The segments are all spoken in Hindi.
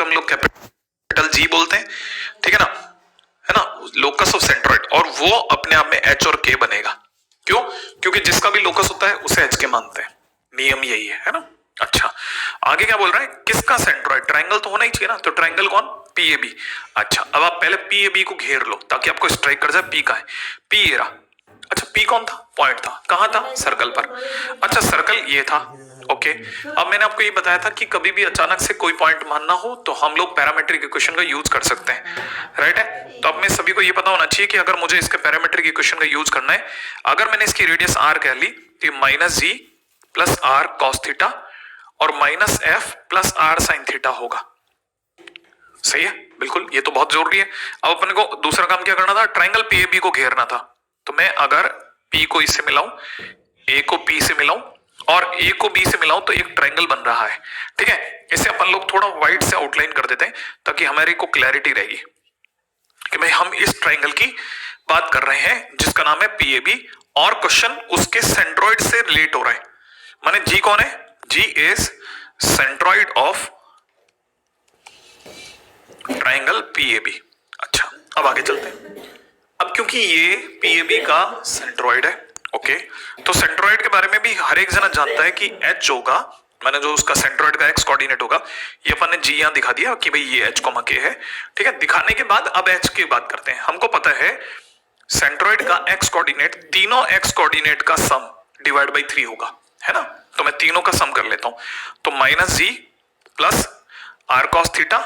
उसे हम लोग कैपिटल जी बोलते हैं, ठीक है ना, लोकस ऑफ सेंट्रॉइड, और वो अपने आप में एच और के बनेगा। क्यों? क्योंकि जिसका भी लोकस होता है उसे एच के मानते हैं, नियम यही है ना। अच्छा, आगे क्या बोल रहा है, किसका सेंट्रॉइड, ट्रायंगल तो होना ही चाहिए ना, तो ट्रायंगल कौन, पीएबी। अच्छा, अब आप पहले पीएबी को घेर लो ताकि आपको स्ट्राइक कर जाए पी का है, पी ये रहा। अच्छा, पी कौन था, पॉइंट था, कहां था, सर्कल पर। अच्छा, सर्कल ये था, ओके। अब मैंने आपको ये बताया था कि कभी भी अचानक से कोई पॉइंट मानना हो तो हम लोग पैरामेट्रिक इक्वेशन का यूज कर सकते हैं, राइट है। तो अब में सभी को ये पता होना चाहिए कि अगर मुझे इसके पैरामेट्रिक इक्वेशन का यूज करना है, अगर मैंने इसकी रेडियस आर कह ली तो minus ji plus are cos theta और minus F plus are sine theta होगा। सही है, बिल्कुल, ये तो बहुत जरूरी है। अब अपने को दूसरा काम क्या करना था, ट्रायंगल पीएबी को घेरना था। तो मैं अगर पी को इससे मिलाऊं, ए को पी से मिलाऊं और ए को बी से मिलाऊं तो एक ट्रायंगल बन रहा है, ठीक है। इसे अपन लोग थोड़ा वाइड से आउटलाइन कर देते हैं ताकि हमारी को क्लैरिटी रहेगी कि भाई हम इस ट्रायंगल की बात कर रहे हैं जिसका नाम है पीएबी, और क्वेश्चन उसके सेंट्रॉइड से रिलेट हो रहा है। माने जी कौन है, G is centroid of triangle PAB. अच्छा, अब आगे चलते हैं। अब क्योंकि ये पीएबी का सेंट्रॉइड है, ओके, तो सेंट्रॉइड के बारे में भी हर एक जना जानता है कि एच होगा, मैंने जो उसका सेंट्रॉइड का एक्स कोऑर्डिनेट होगा, ये अपन ने जी यहां दिखा दिया कि भाई ये एच कोमा के है, ठीक है। दिखाने के बाद अब एच की बात करते हैं। हमको पता है सेंट्रॉइड का एक्स कोऑर्डिनेट तीनों एक्स कोऑर्डिनेट का सम डिवाइड बाई 3 होगा, है ना। तो मैं तीनों का सम कर लेता हूं, तो minus ji plus are cos theta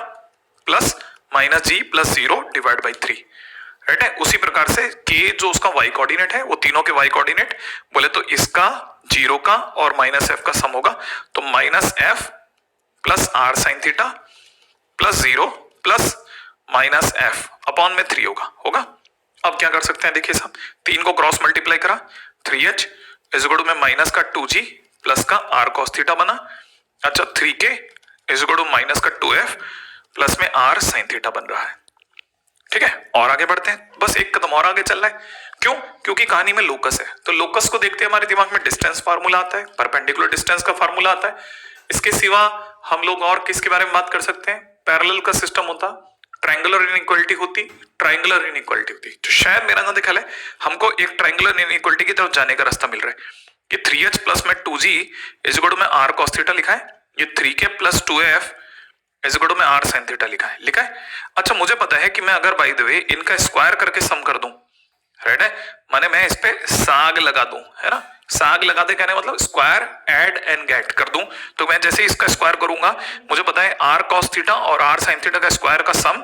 plus minus ji plus 0 divide by 3, right है। उसी प्रकार से के जो उसका y कोऑर्डिनेट है वो तीनों के y कोऑर्डिनेट बोले तो इसका 0 का और माइनस एफ का सम होगा, तो minus F plus are sine theta plus 0 plus minus f upon में 3 होगा। अब क्या कर सकते हैं, देखिए साहब, 3 को क्रॉस मल्टीप्लाई करा, 3h इज इक्वल टू में माइनस का 2g प्लस का r cos थीटा बना। अच्छा, 3k is equal to minus का 2f प्लस में r sin थीटा बन रहा है, ठीक है। और आगे बढ़ते हैं, बस एक कदम और आगे चल रहा है। क्यों? क्योंकि कहानी में लोकस है, तो लोकस को देखते हमारे दिमाग में डिस्टेंस फार्मूला आता है, परपेंडिकुलर डिस्टेंस का फार्मूला आता है। इसके सिवा हम लोग और किसके बारे में बात कर सकते हैं, पैरेलल का सिस्टम होता, ट्रायंगुलर इनइक्वालिटी होती, ट्रायंगुलर इनइक्वालिटी होती। तो शायद मेरा ना ख्याल है हमको एक ट्रायंगुलर इनइक्वालिटी की तरफ जाने का रास्ता मिल रहा है कि 3h प्लस में 2g इज इक्वल टू में r cos थीटा लिखा है, ये 3k plus 2f is equal to में r sin थीटा लिखा है। अच्छा, मुझे पता है कि मैं अगर बाय द वे इनका स्क्वायर करके सम कर दूं, राइट है, माने मैं इस पे साग लगा दूं, है ना, साग लगा दे कहने मतलब स्क्वायर ऐड एंड गेट कर दूं, तो मैं जैसे इसका स्क्वायर करूंगा मुझे पता है r cos थीटा और r sin थीटा का स्क्वायर का सम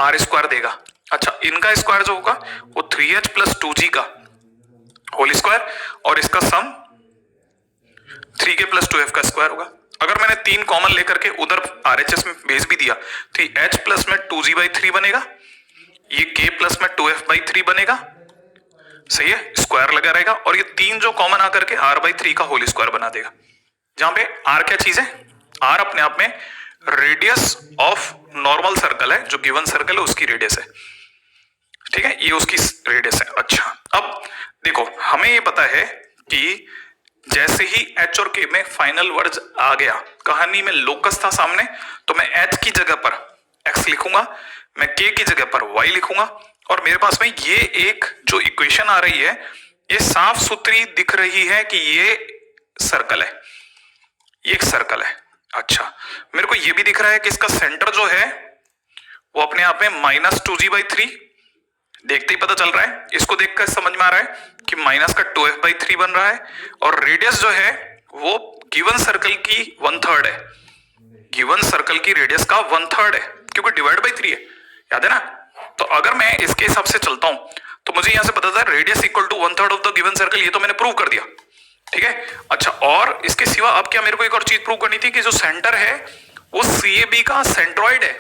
r स्क्वायर देगा। अच्छा, इनका स्क्वायर जो होगा वो 3h प्लस 2g का होल स्क्वायर और इसका सम 3k प्लस 2f का स्क्वायर होगा। अगर मैंने 3 कॉमन लेकर के उधर RHS में भेज भी दिया तो h प्लस में 2g बाई 3 बनेगा, ये k प्लस में 2f बाई 3 बनेगा, सही है, स्क्वायर लगा रहेगा, और ये 3 जो कॉमन आकर के r बाई 3 का होल स्क्वायर बना देगा। जहां पे r क्या चीज है, r अपने आप में रेडियस ऑफ नॉर्मल सर्कल है, जो गिवन सर्कल है उसकी रेडियस है, ठीक है, ये उसकी रेडियस है। अच्छा, अब देखो हमें ये पता है कि जैसे ही h और k में फाइनल वर्ड्स आ गया, कहानी में लोकस था सामने, तो मैं h की जगह पर x लिखूंगा, मैं k की जगह पर y लिखूंगा, और मेरे पास में ये एक जो इक्वेशन आ रही है ये साफ सुथरी दिख रही है कि ये सर्कल है, ये एक सर्कल है। अच्छा, मेरे को ये भी दिख रहा है कि इसका सेंटर जो है वो अपने आप में माइनस 2g बाई 3, देखते ही पता चल रहा है, इसको देखकर समझ में आ रहा है कि माइनस का 2f बाई 3 बन रहा है, और रेडियस जो है वो गिवन सर्कल की 1/3 है, गिवन सर्कल की रेडियस का 1/3 है, क्योंकि डिवाइड बाई 3 है, याद है ना। तो अगर मैं इसके हिसाब से चलता हूं तो मुझे यहां से पता था radius equal to 1/3 of the given circle, ये तो मैंने प्रूव कर दिया, ठीक है। अच्छा, और इसके सिवा अब क्या मेरे को एक और चीज प्रूव करनी थी कि जो सेंटर है वो CAB का सेंट्रॉइड है।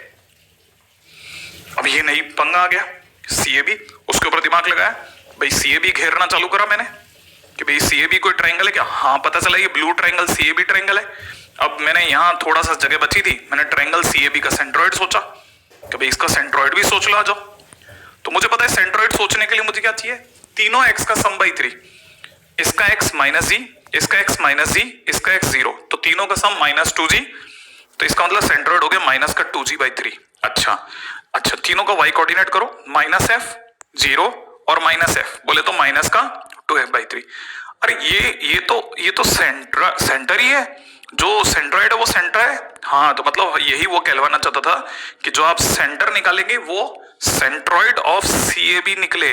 अब ये नई पंगा आ गया, CAB, उसके ऊपर दिमाग लगाया, भाई CAB घेरना चालू करा मैंने कि भाई CAB कोई ट्रायंगल है क्या, हाँ पता चला ये ब्लू ट्रायंगल CAB ट्रायंगल है। अब मैंने यहां थोड़ा सा जगह बची थी, मैंने ट्रायंगल CAB का सेंट्रॉइड सोचा कि भाई इसका सेंट्रॉइड भी सोच लो, आ जाओ। तो मुझे पता है सेंट्रॉइड सोचने के लिए मुझे क्या चाहिए, तीनों x का सम बाई 3, इसका x माइनस जी, इसका x माइनस जी, इसका x 0, तो तीनों का सम माइनस 2g तो इसका मतलब सेंट्रोइड हो गया माइनस का 2g/3। अच्छा अच्छा, तीनों का y कोऑर्डिनेट करो, माइनस एफ 0 और माइनस एफ बोले तो माइनस का 2f/3। अरे ये तो सेंटर ही है, जो सेंट्रोइड है वो सेंटर है। हाँ, तो मतलब यही वो कहलवाना चाहता था कि जो आप सेंटर निकालेंगे वो सेंट्रोइड ऑफ CAB निकले,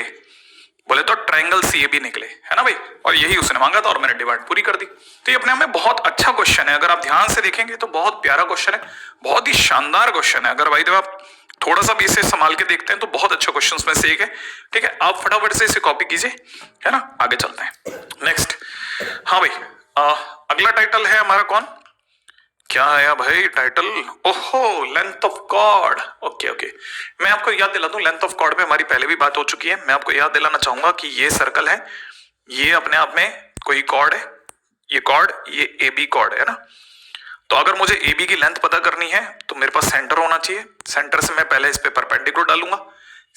बोले तो ट्रायंगल CAB निकले, है ना भाई। और यही उसने मांगा था और मैंने डिमांड पूरी कर दी। तो ये अपने आप में बहुत अच्छा क्वेश्चन है, अगर आप ध्यान से देखेंगे तो बहुत प्यारा क्वेश्चन है, बहुत ही शानदार क्वेश्चन है। अगर भाई जब आप थोड़ा सा भी इसे संभाल के देखते हैं तो बहुत अच्छे क्वेश्चंस में से एक है। ठीक है, आप फटाफट से इसे कॉपी कीजिए, है ना। आगे चलते हैं नेक्स्ट। हाँ भाई, अगला टाइटल है हमारा कौन, क्या है भाई टाइटल, ओहो length of chord. Okay okay, मैं आपको याद दिला दूं, लेंथ ऑफ कॉर्ड पे हमारी पहले भी बात हो चुकी है। मैं आपको याद दिलाना चाहूंगा कि ये सर्कल है, ये अपने आप में कोई कॉर्ड है, ये कॉर्ड, ये AB कॉर्ड है ना। तो अगर मुझे AB की लेंथ पता करनी है तो मेरे पास सेंटर होना चाहिए। सेंटर से मैं पहले इस पे परपेंडिकुलर डालूंगा,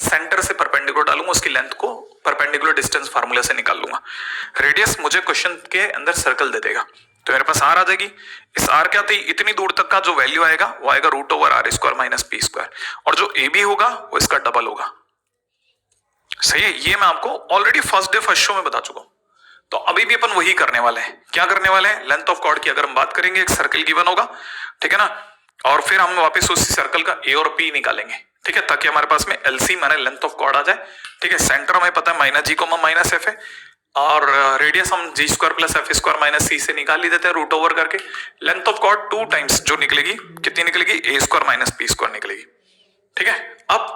सेंटर से परपेंडिकुलर डालूंगा, उसकी लेंथ को परपेंडिकुलर डिस्टेंस फार्मूला से निकाल लूंगा। रेडियस मुझे क्वेश्चन के अंदर सर्कल दे देगा, तो मेरे पास आर आ जाएगी। इस आर क्या थी, इतनी दूर तक का जो वैल्यू आएगा वो आएगा √r² माइनस p², और जो AB होगा वो इसका डबल होगा। सही है, ये मैं आपको already first day first show में बता चुका हूं। तो अभी भी अपन वही करने वाले हैं। क्या करने वाले हैं, लेंथ ऑफ कॉर्ड की अगर हम बात करेंगे, एक सर्कल गिवन होगा, ठीक है ना, और फिर हम वापस उसी सर्कल का A और P निकालेंगे, ठीक है, ताकि हमारे पास में LC माने लेंथ ऑफ कॉर्ड आ जाए। ठीक है, सेंटर हमें पता है -g, -f है, और रेडियस हम g² + f² - c से निकाल ही देते हैं रूट ओवर करके। लेंथ ऑफ कॉर्ड 2 टाइम्स जो निकलेगी, कितनी निकलेगी, a² - p² निकलेगी। ठीक है, अब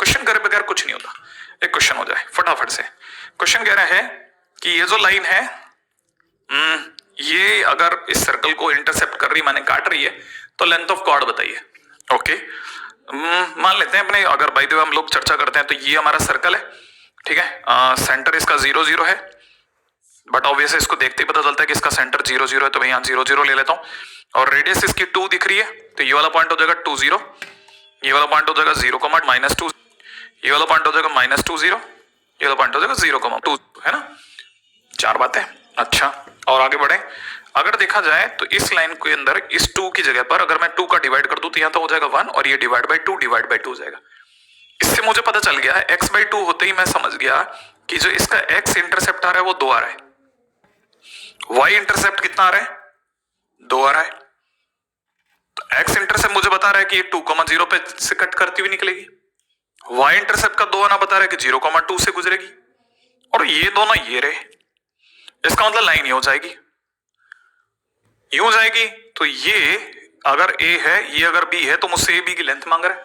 क्वेश्चन करे बगैर कुछ नहीं होता, एक क्वेश्चन हो जाए फटाफट से। क्वेश्चन कह रहा है कि ये जो लाइन है, ये अगर इस सर्कल को इंटरसेप्ट कर रही माने काट रही है, तो लेंथ ऑफ कॉर्ड बताइए। ओके, मान लेते हैं अपने, अगर बाय द वे हम लोग चर्चा करते हैं तो ये हमारा सर्कल है, ठीक है, सेंटर इसका 0 0 है, बट ऑब्वियसली इसको देखते ही पता चलता है कि इसका सेंटर 0 0 है, तो मैं यहाँ 0 0 ले लेता हूँ। और रेडियस इसकी 2 दिख रही है, तो ये वाला पॉइंट हो जाएगा 2 0, ये वाला पॉइंट हो जाएगा 0,-2, ये वाला पॉइंट हो जाएगा -2 0, ये वाला पॉइंट हो जाएगा 0,2, है ना। 4 बातें। अच्छा, और आगे बढ़े, अगर देखा जाए तो इस लाइन के अंदर इस 2 की जगह पर अगर मैं 2 का डिवाइड कर दूं तो यहाँ तो हो जाएगा 1, और ये डिवाइड बाय 2 हो जाएगा। इससे मुझे पता चल गया है x/2 होते ही मैं समझ गया कि जो इसका x इंटरसेप्ट आ रहा है वो 2 आ रहा है, y इंटरसेप्ट कितना आ रहा है, 2 आ रहा है। तो x इंटरसेप्ट मुझे बता रहा है कि 2,0 पे से कट करती हुई निकलेगी, y इंटरसेप्ट का 2 आना बता रहा है कि 0,2 से गुजरेगी, और ये दोनों ये रहे। इसका मतलब लाइन ये हो जाएगी, यूं जाएगी। तो ये अगर A है, ये अगर B है, तो मुझसे AB की लेंथ मांग रहा है,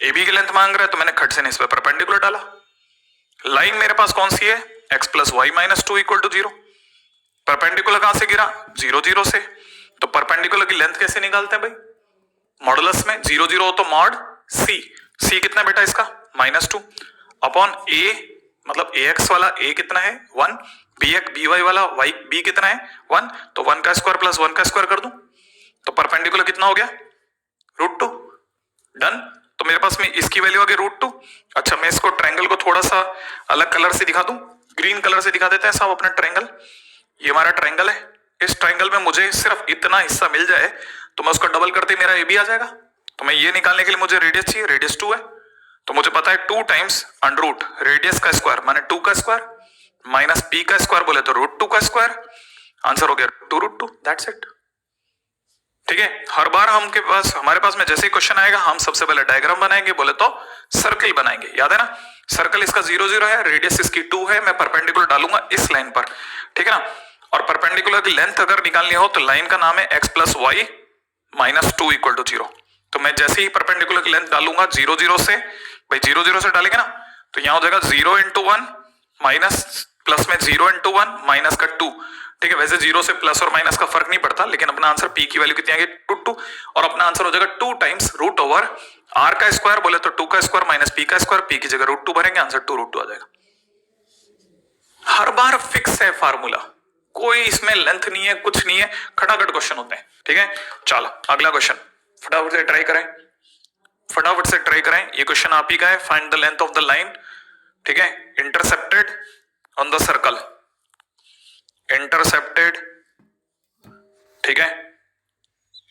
AB की लेंथ मांग रहा है, तो मैंने खट से इस पे परपेंडिकुलर डाला। लाइन मेरे पास कौन सी है, x + y - 2 = 0। परपेंडिकुलर कहां से गिरा, 0 0 से। तो परपेंडिकुलर की लेंथ कैसे निकालते हैं भाई, मॉडुलस में 0 0 हो तो मॉड c कितना बेटा इसका -2 अपॉन a, मतलब ax वाला a कितना है 1, by वाला b कितना है 1, तो 1 का स्क्वायर + 1 का स्क्वायर कर दूं तो परपेंडिकुलर कितना हो गया √2। डन, तो मेरे पास में इसकी वैल्यू आ गई √2। अच्छा, मैं इसको ट्रायंगल को थोड़ा सा अलग कलर से दिखा दूं, ग्रीन कलर से दिखा देते हैं साहब अपना ट्रायंगल। ये हमारा ट्रायंगल है, इस ट्रायंगल में मुझे सिर्फ इतना हिस्सा मिल जाए तो मैं उसको डबल करते मेरा AB आ जाएगा। तो मैं ये निकालने के लिए मुझे रेडियस चाहिए, रेडियस 2 है, तो मुझे पता है 2 टाइम्स अंडररूट रेडियस का स्क्वायर माने 2 का स्क्वायर माइनस p का स्क्वायर बोले तो √2 का स्क्वायर, आंसर हो गया 2√2, दैट्स इट। ठीक है, हर बार हमारे पास में जैसे ही क्वेश्चन आएगा हम सबसे पहले डायग्राम बनाएंगे, बोले तो सर्कल बनाएंगे, याद है ना। सर्कल इसका 0 0 है, रेडियस इसकी 2 है, मैं परपेंडिकुलर डालूंगा इस लाइन पर, ठीक है ना। और परपेंडिकुलर की लेंथ अगर निकालनी हो तो लाइन का नाम है x + y - 2 = 0। तो मैं जैसे ही परपेंडिकुलर की लेंथ डालूंगा 0 0 से, भाई 0 0 से डालेंगे ना, तो यहां हो जाएगा 0 × 1 माइनस प्लस में 0 × 1 माइनस का 2। ठीक है, वैसे 0 से प्लस और माइनस का फर्क नहीं पड़ता, लेकिन अपना आंसर p की वैल्यू कितनी आ गई √2, और अपना आंसर हो जाएगा 2 टाइम्स √r का स्क्वायर बोले तो 2 का स्क्वायर माइनस p का स्क्वायर, p की जगह √2 भरेंगे, आंसर 2√2 आ जाएगा। हर बार फिक्स है फार्मूला, कोई इसमें लेंथ नहीं है, कुछ नहीं है, खटाखट क्वेश्चन होते हैं। ठीक है, चलो अगला क्वेश्चन फटाफट से ट्राई करें, फटाफट से ट्राई करें। ये क्वेश्चन आप ही का है, find the length of the line, ठीक है, intercepted on the circle, intercepted, ठीक है,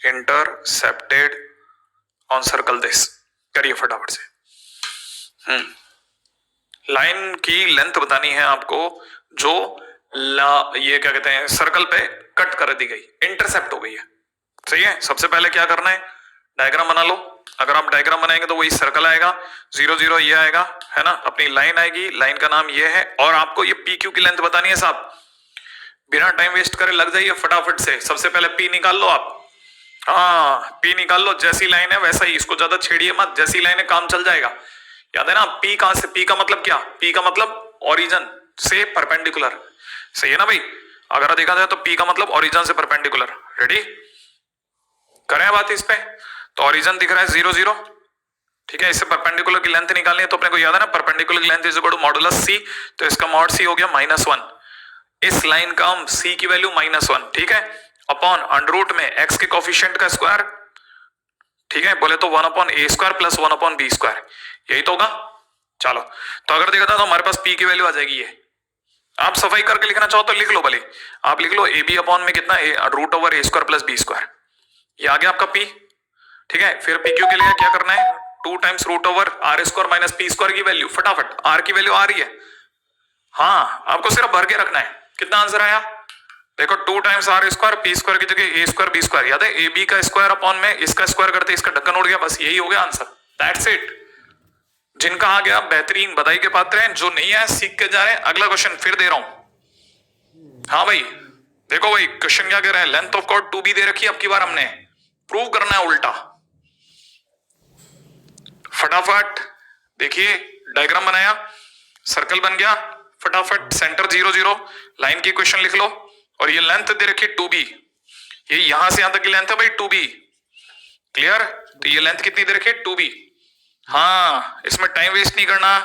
इंटरसेप्टेड ऑन सर्कल दिस। करिए फटाफट से। लाइन की लेंथ बतानी है आपको जो ये क्या कहते हैं सर्कल पे कट कर दी गई, इंटरसेप्ट हो गई है। सही है। सबसे पहले क्या करना है, डायग्राम बना लो। अगर आप डायग्राम बनाएंगे तो वही सर्कल आएगा, 0 0 ये आएगा, है ना। अपनी लाइन आएगी, लाइन का नाम ये है, और आपको ये पी क्यू की लेंथ बतानी है साहब। बिना टाइम वेस्ट करे लग जाइए फटाफट से। सबसे पहले पी निकाल लो आप। हाँ, पी निकाल लो। जैसी लाइन है वैसा ही, इसको ज्यादा छेड़िए मत, जैसी लाइन है काम चल जाएगा। याद है ना। पी कहां से, पी का मतलब क्या, पी का मतलब ओरिजिन से परपेंडिकुलर। सही है ना भाई। अगर देखा जाए तो पी का मतलब ओरिजिन से परपेंडिकुलर। रेडी करें बात इस पे। तो ओरिजिन दिख रहा है 0 0, ठीक है। इससे परपेंडिकुलर की लेंथ निकालनी है तो अपने को याद है ना, परपेंडिकुलर की length is equal to modulus C. तो इसका मॉड सी हो गया -1। इस लाइन का हम सी की वैल्यू -1, ठीक है, अपॉन अंडर रूट में एक्स के कोफिशिएंट का स्क्वायर, ठीक है, बोले तो 1/a² प्लस 1/b², यही तो होगा। चलो, तो अगर देखा था तो हमारे पास p की वैल्यू आ जाएगी ये। आप सफाई करके लिखना चाहो तो लिख लो भले। आप लिख लो ab अपॉन में कितना, √a² प्लस b², ये आ गया आपका p, ठीक है। फिर pq के लिए क्या करना है, 2 टाइम्स √r² माइनस p² की वैल्यू। फटाफट r की वैल्यू आ रही है, हाँ, आपको सिर्फ भर के रखना है। कितना आंसर आया देखो, 2 टाइम्स r² p² की जगह a² b²। याद है ab का स्क्वायर अपॉन में इसका स्क्वायर करते इसका ढक्कन उड़ गया, बस यही हो गया आंसर। That's it. जिनका आ गया बेहतरीन, बधाई के पात्र हैं। जो नहीं है सीख के जा रहे हैं। अगला क्वेश्चन फिर दे रहा हूं। हाँ भाई देखो भाई, क्वेश्चन क्या कह रहा है, लेंथ ऑफ कॉर्ड 2b दे रखी है, अब की बार हमने प्रूव करना है उल्टा। फटाफट देखिए, डायग्राम बनाया, सर्कल बन गया, फटाफट सेंटर 0 0, लाइन की इक्वेशन लिख लो, और ये लेंथ दे रखी है 2b, ये यहां से यहां तक की लेंथ है भाई 2b। क्लियर। तो ये लेंथ कितनी दे रखी है 2b। हाँ, इसमें टाइम वेस्ट नहीं करना,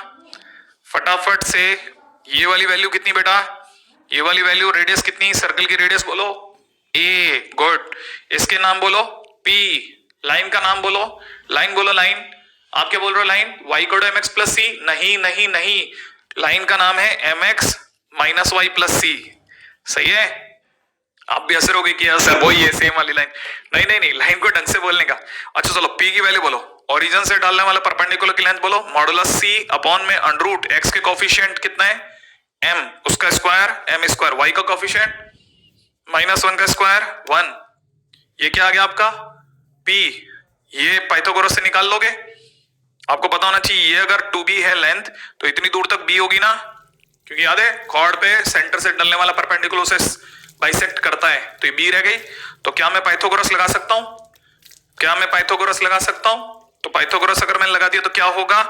फटाफट से। ये वाली वैल्यू कितनी बेटा, ये वाली वैल्यू, रेडियस कितनी, सर्कल की रेडियस बोलो a, गुड। इसके नाम बोलो p, लाइन का नाम बोलो, लाइन बोलो लाइन। आप क्या बोल रहे हो, लाइन y mx + c। नहीं नहीं नहीं, लाइन का नाम है mx - y + c। सही है। आप भी असर हो गई कि सर वही है सेम वाली लाइन। नहीं नहीं नहीं, लाइन को ढंग से बोलने का। अच्छा चलो, p की वैल्यू बोलो, ओरिजिन से डालने वाला परपेंडिकुलर की लेंथ बोलो, मॉडुलस c अपॉन में अंडर रूट x के कोफिशिएंट कितना है m, उसका स्क्वायर m², y का कोफिशिएंट -1 का स्क्वायर 1। ये क्या आ गया आपका p। ये पाइथागोरस से निकाल लोगे, आपको पता होना चाहिए। ये अगर 2b है लेंथ तो इतनी दूर तक b होगी ना, क्योंकि याद है कॉर्ड पे सेंटर से डलने वाला परपेंडिकुलर से बाइसेक्ट करता है, तो ये b रह गई। तो क्या मैं पाइथागोरस लगा सकता हूं, क्या मैं पाइथागोरस लगा सकता हूं। तो पाइथागोरस अगर मैंने लगा दिया तो क्या होगा,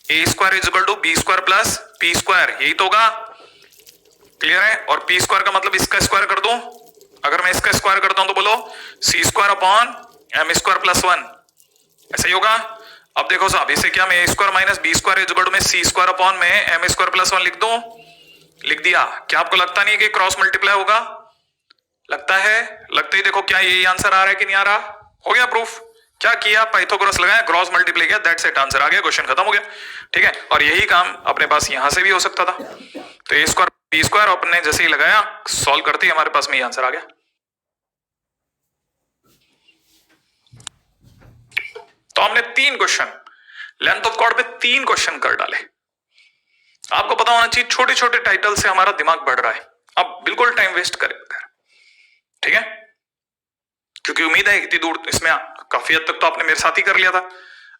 a² = b² प्लस p², यही तो होगा। क्लियर है। और p² का मतलब इसका स्क्वायर कर दूं, अगर मैं इसका स्क्वायर करता हूं तो बोलो c² अपॉन m² + 1, ऐसा ही होगा। अब देखो साहब, इसे क्या मैं a² - b² = में c² अपॉन में m² + 1 लिख दूं, लिख दिया। क्या आपको लगता नहीं है कि क्रॉस मल्टीप्लाई होगा, लगता है, लगता ही देखो क्या यही आंसर आ रहा है कि नहीं आ रहा। हो गया प्रूफ। क्या किया, पाइथागोरस लगाया, क्रॉस मल्टीप्लाई किया, दैट्स इट, आंसर आ गया, क्वेश्चन खत्म हो गया। ठीक है। और यही काम अपने पास यहां से भी हो सकता था। तो a² b² अपने जैसे ही लगाया, सॉल्व करते ही हमारे पास में ये आंसर आ गया। तो हमने 3 क्वेश्चन लेंथ ऑफ कॉर्ड पे 3 क्वेश्चन कर डाले। आपको पता होना चाहिए छोटे छोटे टाइटल से हमारा दिमाग बढ़ रहा है। अब बिल्कुल टाइम वेस्ट करें, ठीक है, क्योंकि उम्मीद है इतनी दूर इसमें काफी हद तक तो आपने मेरे साथ ही कर लिया था।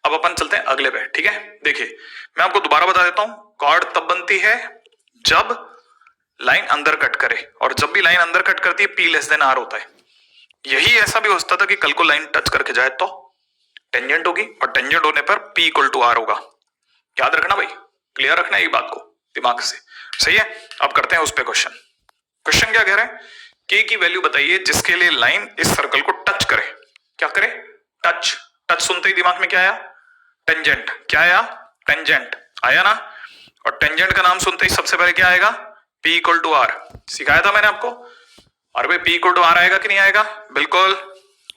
अब अपन चलते हैं अगले पे। ठीक है, देखिए मैं आपको दोबारा बता देता हूं, कॉर्ड तब बनती है जब लाइन अंदर कट करे, और जब भी लाइन अंदर कट करती है p r होता है। यही ऐसा भी हो सकता था कि कल को लाइन टच करके जाए तो टेंजेंट होगी, और टेंजेंट होने पर p = r होगा। याद रखना भाई, क्लियर रखना ये बात को दिमाग से। सही है। अब करते हैं उस पे क्वेश्चन। क्वेश्चन क्या कह रहे हैं, k की वैल्यू बताइए जिसके लिए लाइन इस सर्कल को टच करे। क्या करे, टच। टच सुनते ही दिमाग में क्या आया, टेंजेंट। क्या आया, टेंजेंट आया ना। और टेंजेंट का नाम सुनते ही सबसे पहले क्या आएगा, p = r। सिखाया था मैंने आपको। और भाई p = r आएगा कि नहीं आएगा, बिल्कुल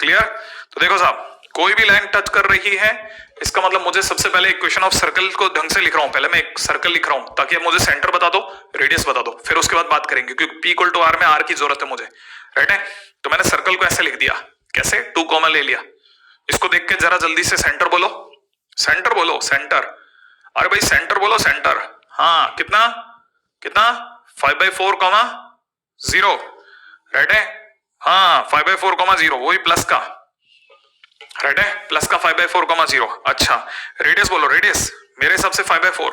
क्लियर। तो देखो साहब, कोई भी लाइन टच कर रही है, इसका मतलब मुझे सबसे पहले इक्वेशन ऑफ सर्कल को ढंग से लिख रहा हूं। पहले मैं एक सर्कल लिख रहा हूं ताकि अब मुझे सेंटर बता दो, रेडियस बता दो, फिर उसके बाद बात करेंगे, क्योंकि p = r में r की जरूरत है मुझे, राइट है। तो मैंने सर्कल को ऐसे लिख दिया, कैसे? 2 कॉमा ले लिया, इसको देख के जरा जल्दी से सेंटर बोलो, सेंटर बोलो, सेंटर। अरे भाई सेंटर बोलो, सेंटर। हाँ कितना कितना 5/4 कॉमा 0, राइट है? हाँ 5/4 कॉमा 0, वही प्लस का, राइट है? प्लस का 5/4 कॉमा 0। अच्छा रेडियस बोलो, रेडियस मेरे हिसाब से 5/4,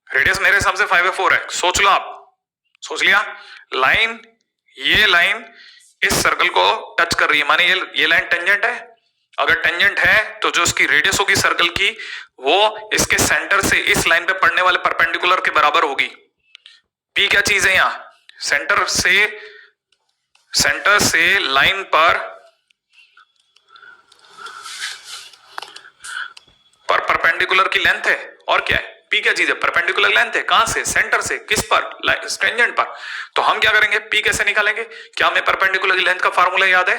रेडियस मेरे हिसाब से 5/4 है। सोच लो आप, सोच लिया? लाइन, ये लाइन इस सर्कल को टच कर रही है, माने ये लाइन टेंजेंट है। अगर टेंजेंट है तो जो उसकी रेडियस होगी सर्कल की वो इसके सेंटर से इस लाइन पे पड़ने वाले परपेंडिकुलर के बराबर होगी। पी क्या चीज है यहां? सेंटर से लाइन पर परपेंडिकुलर की लेंथ है, और क्या है? पी क्या चीज है? परपेंडिकुलर लेंथ है। कहां से? सेंटर से। किस पर? टेंजेंट पर। तो हम क्या करेंगे? पी कैसे निकालेंगे? क्या हमें परपेंडिकुलर की लेंथ का फार्मूला याद है?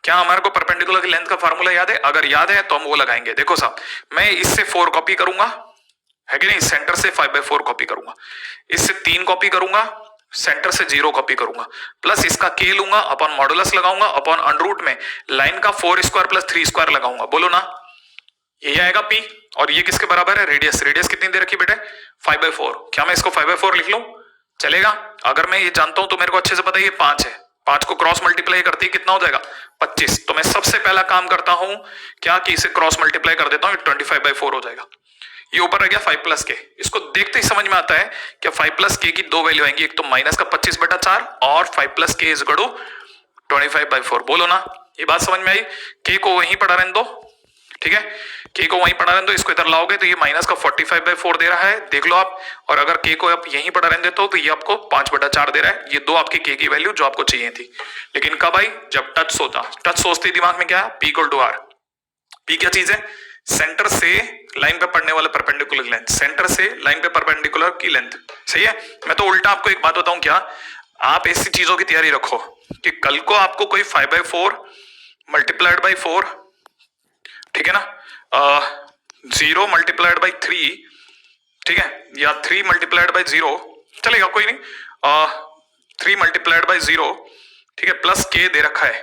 क्या हमारे को परपेंडिकुलर की लेंथ का फार्मूला याद है? अगर याद है तो हम वो लगाएंगे। देखो साहब, मैं इससे 4 कॉपी करूंगा, है कि नहीं? सेंटर से 5/4 कॉपी करूंगा, इससे 3 कॉपी करूंगा, सेंटर से 0 कॉपी करूंगा, प्लस इसका के लूंगा, अपॉन मॉडुलस लगाऊंगा, अपॉन अंडररूट में लाइन का 4 स्क्वायर प्लस 3 स्क्वायर लगाऊंगा। बोलो ना, यही आएगा पी। और ये किसके बराबर है? रेडियस। रेडियस कितनी दे रखी बेटे? 5/4। क्या मैं इसको 5/4 लिख लूं? चलेगा? अगर मैं ये जानता हूं तो मेरे को अच्छे से पता है ये 5 है, 5 को क्रॉस मल्टीप्लाई करते ही कितना हो जाएगा? 25। तो मैं सबसे पहला काम करता हूं क्या कि इसे क्रॉस मल्टीप्लाई कर देता हूं, 25/4 हो जाएगा। ये ऊपर रह गया 5 प्लस के। इसको देखते ही समझ में आता है कि 5 प्लस के की 2 वैल्यू आएंगी, एक तो माइनस का 25/4 और 5 प्लस के इज इक्वल टू 25/4। बोलो ना, ये बात समझ में आई? के को वहीं पढ़ा रहने दो, ठीक है? के को वहीं पढ़ा रहने दो, इसको इधर लाओगे तो ये माइनस का 45/4 दे रहा है, देख लो आप। और अगर के को आप यहीं पढ़ा रहने देते हो तो ये आपको 5/4 दे रहा है। ये दो आपकी के की वैल्यू जो आपको चाहिए थी। लेकिन कब आई? जब टच सोचा। टच सोचते दिमाग में क्या है? P equal to r. P क्या चीज है? सेंटर से लाइन पे पड़ने वाला परपेंडिकुलर लेंथ, सेंटर से लाइन पे परपेंडिकुलर की लेंथ। सही है? मैं तो उल्टा आपको एक बात बताऊं क्या, आप ऐसी चीजों की तैयारी रखो कि कल को आपको कोई 5/4 मल्टीप्लाइड बाई 4, ठीक है ना, 0 मल्टीप्लाइड बाई 3, ठीक है, या 3 मल्टीप्लाइड बाई 0 चलेगा, कोई नहीं, 3 मल्टीप्लाइड बाई 0, ठीक है, प्लस के दे रखा है,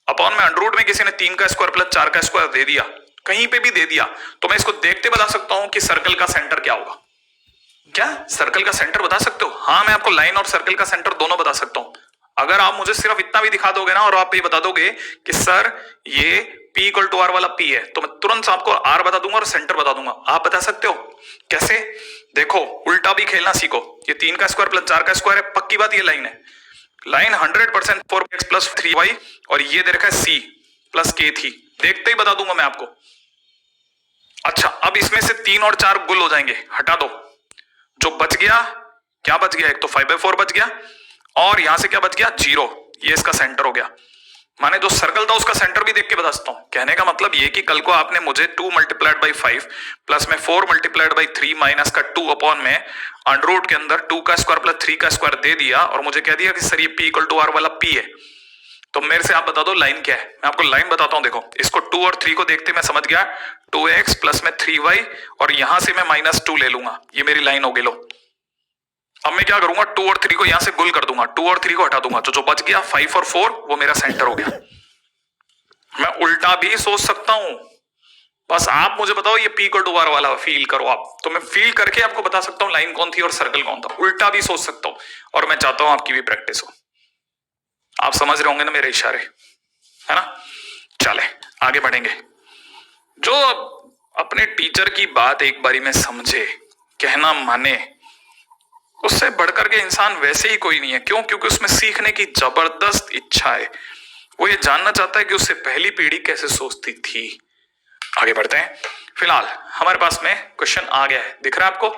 अपॉन में अंडररूट में किसी ने 3 का स्क्वायर प्लस 4 का स्क्वायर दे दिया, कहीं पे भी दे दिया, तो मैं इसको देखते बता सकता हूं कि सर्कल का सेंटर क्या होगा। क्या सर्कल का सेंटर बता सकते हो? हाँ, मैं आपको लाइन और सर्कल का सेंटर दोनों बता सकता हूं। अगर आप मुझे सिर्फ इतना भी दिखा दोगे ना और आप ये बता दोगे कि सर ये P इक्वल टू आर वाला P है, तो मैं तुरंत आपको R बता दूंगा और सेंटर बता दूंगा। आप बता सकते हो कैसे? देखो, उल्टा भी खेलना सीखो। ये 3 का स्क्वायर प्लस 4 का स्क्वायर है, पक्की बात ये लाइन है। लाइन 100% 4x प्लस 3y और ये दे रखा है C प्लस K थी, देखते ही बता दूंगा मैं आपको। अच्छा, अब इसमें से 3 और 4 गुल हो जाएंगे, हटा दो। जो बच गया, क्या बच गया? एक तो 5/4 बच गया और यहां से क्या बच गया? 0। ये इसका सेंटर हो गया। माने जो सर्कल था उसका सेंटर भी देख के बता सकता हूं। कहने का मतलब ये कि कल को आपने मुझे 2 मल्टीप्लाइड बाई 5 प्लस में 4 मल्टीप्लाइड बाई 3 माइनस का 2 अपॉन में अंडररूट के अंदर 2 का स्क्वायर प्लस 3 का स्क्वायर दे दिया और मुझे कह दिया कि सर ये P इक्वल टू आर वाला P है। तो मेरे से आप बता दो लाइन क्या है। मैं आपको लाइन बताता हूं। देखो, इसको 2 और 3 को देखते मैं समझ गया, 2x प्लस में 3y और यहां से मैं -2 ले लूंगा, ये मेरी लाइन होगी। लो, अब मैं क्या करूंगा? 2 और 3 को यहां से गुल कर दूंगा, 2 और 3 को हटा दूंगा, तो जो बच गया 5 और 4 वो मेरा सेंटर हो गया। मैं उल्टा भी सोच सकता हूं, बस आप मुझे बताओ ये P इक्वल टू आर वाला फील करो आप, तो मैं फील करके आपको बता सकता हूं लाइन कौन थी और सर्कल कौन था। उल्टा भी सोच सकता हूं और मैं चाहता हूं आपकी भी प्रैक्टिस हो। आप समझ रहे होंगे ना मेरे इशारे, है ना? चले आगे बढ़ेंगे। जो अपने टीचर की बात एक बारी में समझे, कहना माने, उससे बढ़कर के इंसान वैसे ही कोई नहीं है। क्यों? क्योंकि उसमें सीखने की जबरदस्त इच्छा है। वो ये जानना चाहता है कि उससे पहली पीढ़ी कैसे सोचती थी। आगे बढ़ते हैं। फिलहाल हमारे पास में क्वेश्चन आ गया है, दिख रहा है आपको?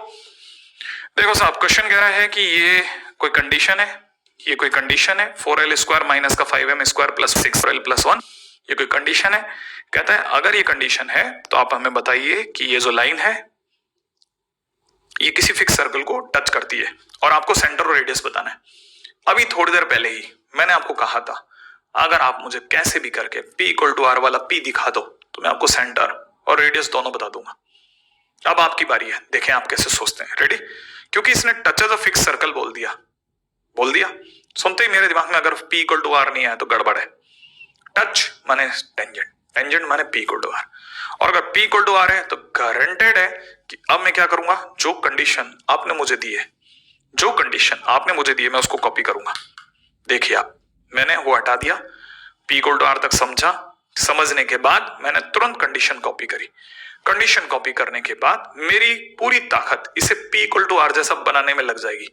देखो साहब, क्वेश्चन कह रहा है कि ये कोई कंडीशन है, ये कोई कंडीशन है 4l स्क्वायर माइनस का 5m square plus 6l plus 1, ये कोई कंडीशन है। कहता है अगर ये कंडीशन है तो आप हमें बताइए कि ये जो लाइन है ये किसी फिक्स सर्कल को टच करती है और आपको सेंटर और रेडियस बताना है। अभी थोड़ी देर पहले ही मैंने आपको कहा था अगर आप मुझे कैसे भी करके P इक्वल टू आर वाला P दिखा दो तो मैं आपको सेंटर और रेडियस दोनों बता दूंगा। अब आपकी बारी है, देखें आप कैसे सोचते हैं। रेडी? क्योंकि इसने touch as a fix circle बोल दिया। सुनते ही मेरे दिमाग में अगर P इक्वल टू आर नहीं आया तो गड़बड़ है। टच माने टेंजेंट, टेंजेंट माने P इक्वल टू आर। और अगर P इक्वल टू आर है तो गारंटेड है कि अब मैं क्या करूंगा, जो कंडीशन आपने मुझे दी है, जो कंडीशन आपने मुझे दी है मैं उसको कॉपी करूंगा। देखिए आप, मैंने वो हटा दिया, P इक्वल टू आर तक समझा, समझने के बाद मैंने तुरंत कंडीशन कॉपी करी। कंडीशन कॉपी करने के बाद मेरी पूरी ताकत इसे P इक्वल टू आर जैसा बनाने में लग जाएगी।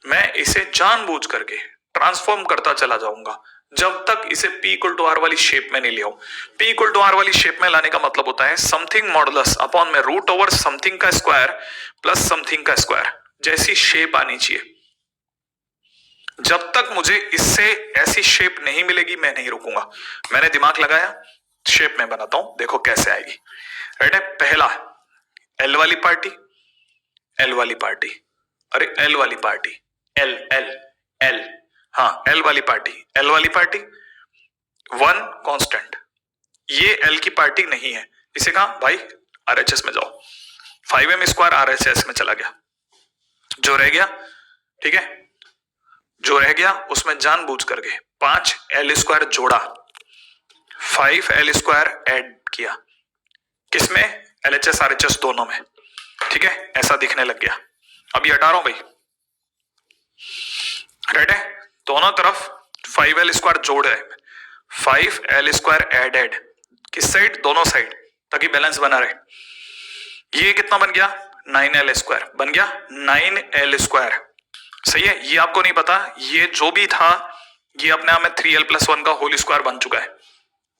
मैं इसे जानबूझ करके ट्रांसफॉर्म करता चला जाऊंगा जब तक इसे P इक्वल टू आर वाली शेप में नहीं ले आऊं। P इक्वल टू आर वाली शेप में लाने का मतलब होता है समथिंग मॉडुलस अपॉन में रूट ओवर समथिंग का स्क्वायर प्लस समथिंग का स्क्वायर जैसी शेप आनी चाहिए। जब तक मुझे इससे ऐसी शेप नहीं मिलेगी मैं नहीं रुकूंगा। मैंने दिमाग लगाया, शेप में बनाता हूं, देखो कैसे आएगी। राइट है, पहला एल वाली पार्टी, एल वाली पार्टी, अरे एल वाली पार्टी, एल एल एल, हाँ एल वाली पार्टी, एल वाली पार्टी, वन कांस्टेंट। ये एल की पार्टी नहीं है, इसे कहा भाई आरएचएस में जाओ, 5m स्क्वायर आरएचएस में चला गया। जो रह गया, ठीक है, जो रह गया उसमें जानबूझ करके 5l स्क्वायर जोड़ा, 5l स्क्वायर ऐड किया, किसमें, एलएचएस आरएचएस दोनों में, ठीक है, ऐसा दिखने लग गया। अब ये हटा रहा हूं भाई, राइट है, दोनों तरफ 5l स्क्वायर जोड़ है, 5l स्क्वायर एडेड, किस साइड, दोनों साइड, ताकि बैलेंस बना रहे। ये कितना बन गया, 9l स्क्वायर बन गया, 9l स्क्वायर, सही है। ये आपको नहीं पता, ये जो भी था ये अपने आप में 3l+1 का होल स्क्वायर बन चुका है।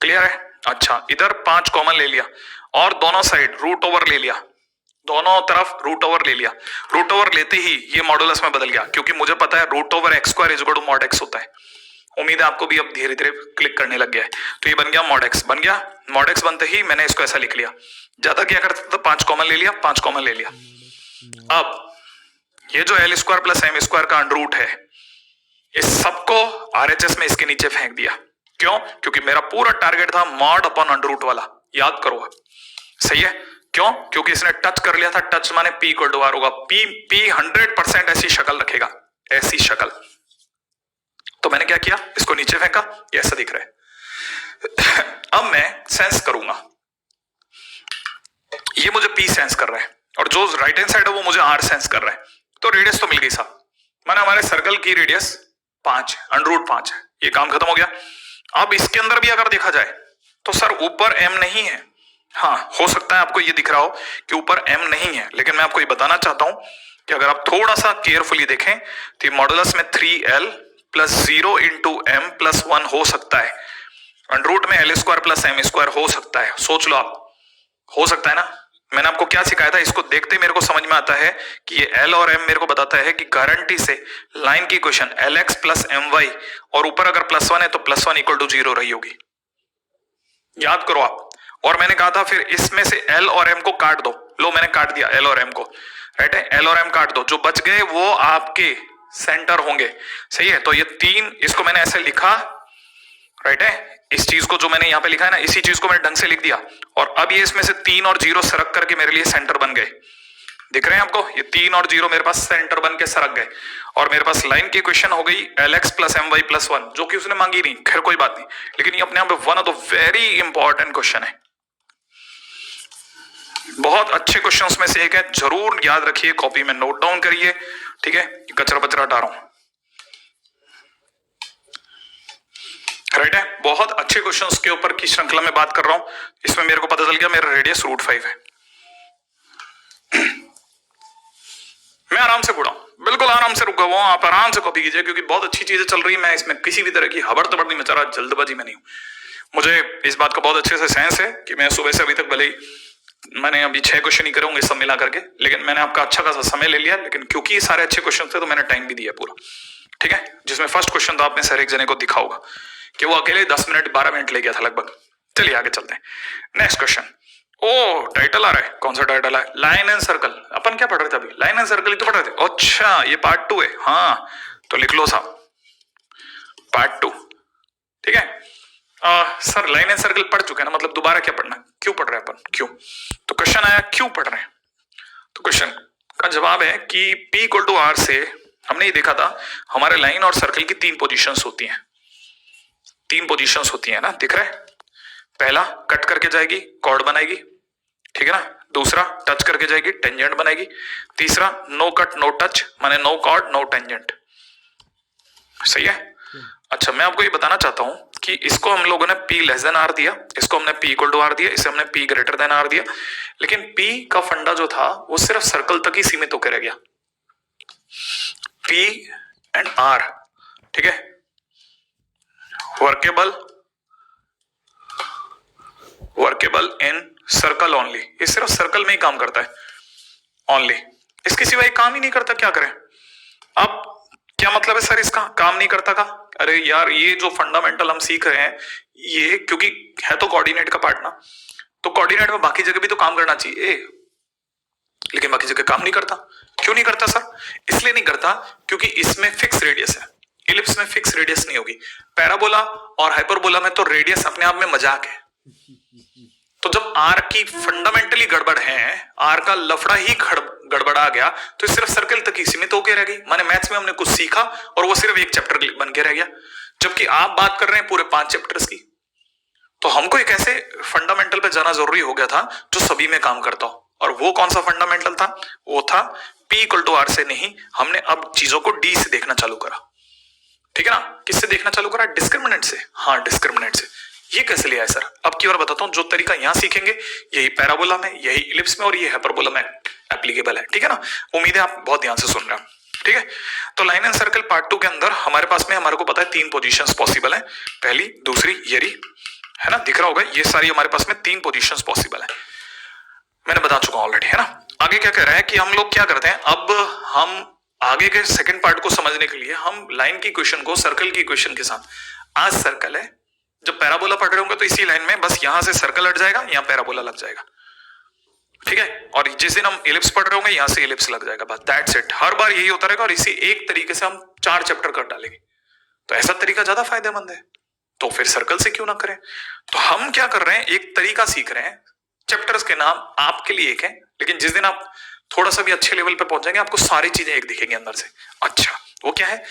क्लियर है, अच्छा इधर 5 कॉमन ले लिया और दोनों साइड रूट ओवर ले लिया, दोनों तरफ रूट ओवर ले लिया। रूट ओवर लेते ही ये मॉडुलस में बदल गया, क्योंकि मुझे पता है root over x square is equal to mod x होता है। उम्मीद है आपको भी अब धीरे धीरे क्लिक करने लग गया है। तो ये बन गया मॉड एक्स, बन गया मॉड एक्स, बनते ही मैंने इसको ऐसा लिख लिया। ज्यादा क्या करता था, 5 कॉमन ले लिया, 5 कॉमन ले लिया। अब ये जो l square plus M square का अंडर रूट है, इस सबको आरएचएस में इसके नीचे फेंक दिया। क्यों, क्योंकि मेरा पूरा टारगेट था मॉड अपॉन अंडर रूट वाला, याद करो, सही है। क्यों, क्योंकि इसने टच कर लिया था, टच माने P इक्वल टू आर होगा, P 100% ऐसी शक्ल रखेगा, ऐसी शक्ल। तो मैंने क्या किया, इसको नीचे फेंका, ये ऐसा दिख रहा है। अब मैं सेंस करूंगा, ये मुझे P सेंस कर रहा है और जो राइट हैंड साइड है वो मुझे R सेंस कर रहा है। तो रेडियस तो मिल गई साहब, माने हमारे सर्कल की रेडियस 5, अंडर रूट 5 है, ये काम खत्म हो गया। अब इसके अंदर भी अगर देखा जाए तो सर ऊपर m नहीं है, हाँ हो सकता है आपको ये दिख रहा हो कि ऊपर m नहीं है, लेकिन मैं आपको ये बताना चाहता हूं कि अगर आप थोड़ा सा केयरफुली देखें तो मॉडुलस में 3l plus 0 into m plus 1 हो सकता है, अंडर रूट में l square plus m square हो सकता है। सोच लो आप, हो सकता है ना। मैंने आपको क्या सिखाया था, इसको देखते मेरे को समझ में आता है कि ये L और M मेरे को बताता है कि गारंटी से लाइन की इक्वेशन LX प्लस MY और ऊपर अगर +1 है तो +1 इक्वल टू 0 रही होगी, याद करो आप। और मैंने कहा था फिर इसमें से L और M को काट दो, लो मैंने काट दिया L और M को, राइट है, L और M काट दो, जो बच गए वो आपके सेंटर होंगे, सही है। तो ये 3, इसको मैंने ऐसे लिखा, राइट है, इस चीज को जो मैंने यहाँ पे लिखा है ना, इसी चीज को मैंने ढंग से लिख दिया। और अब ये इसमें से 3 और 0 सरक करके मेरे लिए सेंटर बन गए, दिख रहे हैं आपको, ये 3 और 0 मेरे पास सेंटर बन के सरक गए। और मेरे पास लाइन की इक्वेशन हो गई LX प्लस MY प्लस 1, जो कि उसने मांगी नहीं, खैर कोई बात नहीं, लेकिन ये अपने आप में one of the very important question है, बहुत अच्छे क्वेश्चंस में से एक है, जरूर याद रखिए, कॉपी में नोट डाउन करिए, ठीक है। कचरा बचरा हटा रहा हूं, राइट है, बहुत अच्छे क्वेश्चंस के ऊपर की श्रृंखला में बात कर रहा हूं। इसमें मेरे को पता चल गया मेरा रेडियस √5 है। मैं आराम से पढ़ा, बिल्कुल आराम से रुका हुआ हूं, आप आराम से कॉपी कीजिए, क्योंकि बहुत अच्छी चीजें चल रही है। मैं इसमें किसी भी तरह की हबड़ तबड़ नहीं मचा रहा, जल्दबाजी में नहीं हूं। मुझे इस बात का बहुत अच्छे से सेंस है कि मैं सुबह से अभी तक, भले ही मैंने अभी 6 क्वेश्चन ही करे होंगे सब मिला करके, लेकिन मैंने आपका अच्छा खासा समय ले लिया, लेकिन क्योंकि ये सारे अच्छे क्वेश्चन थे तो मैंने टाइम भी दिया पूरा, ठीक है। जिसमें फर्स्ट क्वेश्चन तो आपने सर एक जने को दिखा होगा कि वो अकेले 10 मिनट 12 मिनट ले गया था लगभग। चलिए आगे चलते हैं, नेक्स्ट क्वेश्चन। ओ टाइटल आ रहा है, कौन सा टाइटल है, लाइन एंड सर्कल। अपन क्या पढ़ रहे थे अभी, लाइन एंड सर्कल ही तो पढ़ रहे थे। अच्छा ये पार्ट 2 है, हाँ तो लिख लो साहब पार्ट 2, ठीक है। सर लाइन एंड सर्कल पढ़ चुके हैं ना, मतलब दोबारा क्या पढ़ना, क्यों पढ़ रहे हैं अपन, क्यों। तो क्वेश्चन आया क्यों पढ़ रहे हैं, तो क्वेश्चन का जवाब है कि P इक्वल टू R से हमने ये देखा था हमारे लाइन और सर्कल की 3 पोजीशंस होती हैं, तीन पोजीशंस होती है ना, दिख रहा है? पहला कट करके जाएगी, कॉर्ड बनाएगी, ठीक है ना। दूसरा टच करके जाएगी, टेंजेंट बनाएगी। तीसरा नो कट नो टच, माने नो कॉर्ड नो टेंजेंट। सही है। अच्छा, मैं आपको ये बताना चाहता हूं कि इसको हम लोगों ने P लेस देन आर दिया, इसको हमने P इक्वल टू आर दिया, इसे हमने P ग्रेटर देन आर दिया, लेकिन P का फंडा जो था वो सिर्फ सर्कल तक ही सीमित होकर रह गया। P एंड R, ठीक है, वर्केबल इन सर्कल ओनली, ये सिर्फ सर्कल में ही काम करता है ओनली, इसके सिवाय काम ही नहीं करता। क्या करें अब? क्या मतलब है सर इसका काम नहीं करता का? अरे यार, ये जो फंडामेंटल हम सीख रहे हैं ये, क्योंकि है तो कोऑर्डिनेट का पार्ट ना, तो कोऑर्डिनेट में बाकी जगह भी तो काम करना चाहिए, लेकिन बाकी जगह काम नहीं करता। क्यों नहीं करता सर? इसलिए नहीं करता क्योंकि इसमें फिक्स रेडियस है, इलिप्स में फिक्स रेडियस नहीं होगी। पैराबोला और हाइपरबोला में तो रेडियस अपने आप में मजाक है। तो जब आर की फंडामेंटली गड़बड़ है, आर का लफड़ा ही गड़बड़ा गया, तो सिर्फ सर्कल तक ही सीमित होकर रह गई। माने मैथ्स में हमने कुछ सीखा और वो सिर्फ एक चैप्टर बन के रह गया, जबकि आप बात कर रहे हैं पूरे 5 चैप्टर्स की। तो हमको एक ऐसे फंडामेंटल पे जाना जरूरी हो गया था जो सभी में काम करता हो, और वो कौन सा फंडामेंटल था? वो था P इक्वल टू आर से नहीं, हमने अब चीजों को D से देखना चालू करा, ठीक है ना। किससे देखना चालू करा? डिस्क्रिमिनेंट से। हाँ, डिस्क्रिमिनेंट से। ये कैसे लिया है सर? अब की बार बताता हूं। जो तरीका यहां सीखेंगे यही पैराबोला में, यही इलिप्स में और ये हाइपरबोला में एप्लीकेबल है, ठीक है ना। उम्मीद है आप बहुत ध्यान से सुन रहे हैं, ठीक है। तो लाइन एंड सर्कल पार्ट 2 के अंदर हमारे पास में, हमारे को पता है 3 पोजीशंस पॉसिबल है, पहली, दूसरी, ये है ना, दिख रहा होगा, ये सारी हमारे पास में 3 पोजीशंस पॉसिबल है, मैंने बता चुका हूं ऑलरेडी, है ना। आगे क्या कह रहा है कि हम लोग क्या करते हैं, अब हम आगे के सेकंड पार्ट को समझने के लिए हम लाइन की इक्वेशन को सर्कल की इक्वेशन के साथ, आज सर्कल है, जब पैराबोला पढ़ रहे होंगे तो इसी लाइन में बस यहां से सर्कल हट जाएगा, यहां पैराबोला लग जाएगा, ठीक है। और जिस दिन हम इलिप्स पढ़ रहे होंगे यहां से इलिप्स लग जाएगा, बस दैट्स इट। हर बार यही होता रहेगा और इसी एक तरीके से हम 4 चैप्टर कर डालेंगे। तो ऐसा तरीका ज्यादा फायदेमंद है, तो फिर सर्कल से क्यों ना करें। तो हम क्या कर रहे हैं, एक तरीका सीख रहे हैं। चैप्टर्स के नाम आपके लिए एक है, लेकिन जिस दिन आप थोड़ा सा भी अच्छे लेवल पे पहुंच जाएंगे आपको सारी चीजें एक दिखेंगी अंदर से। अच्छा, वो क्या है?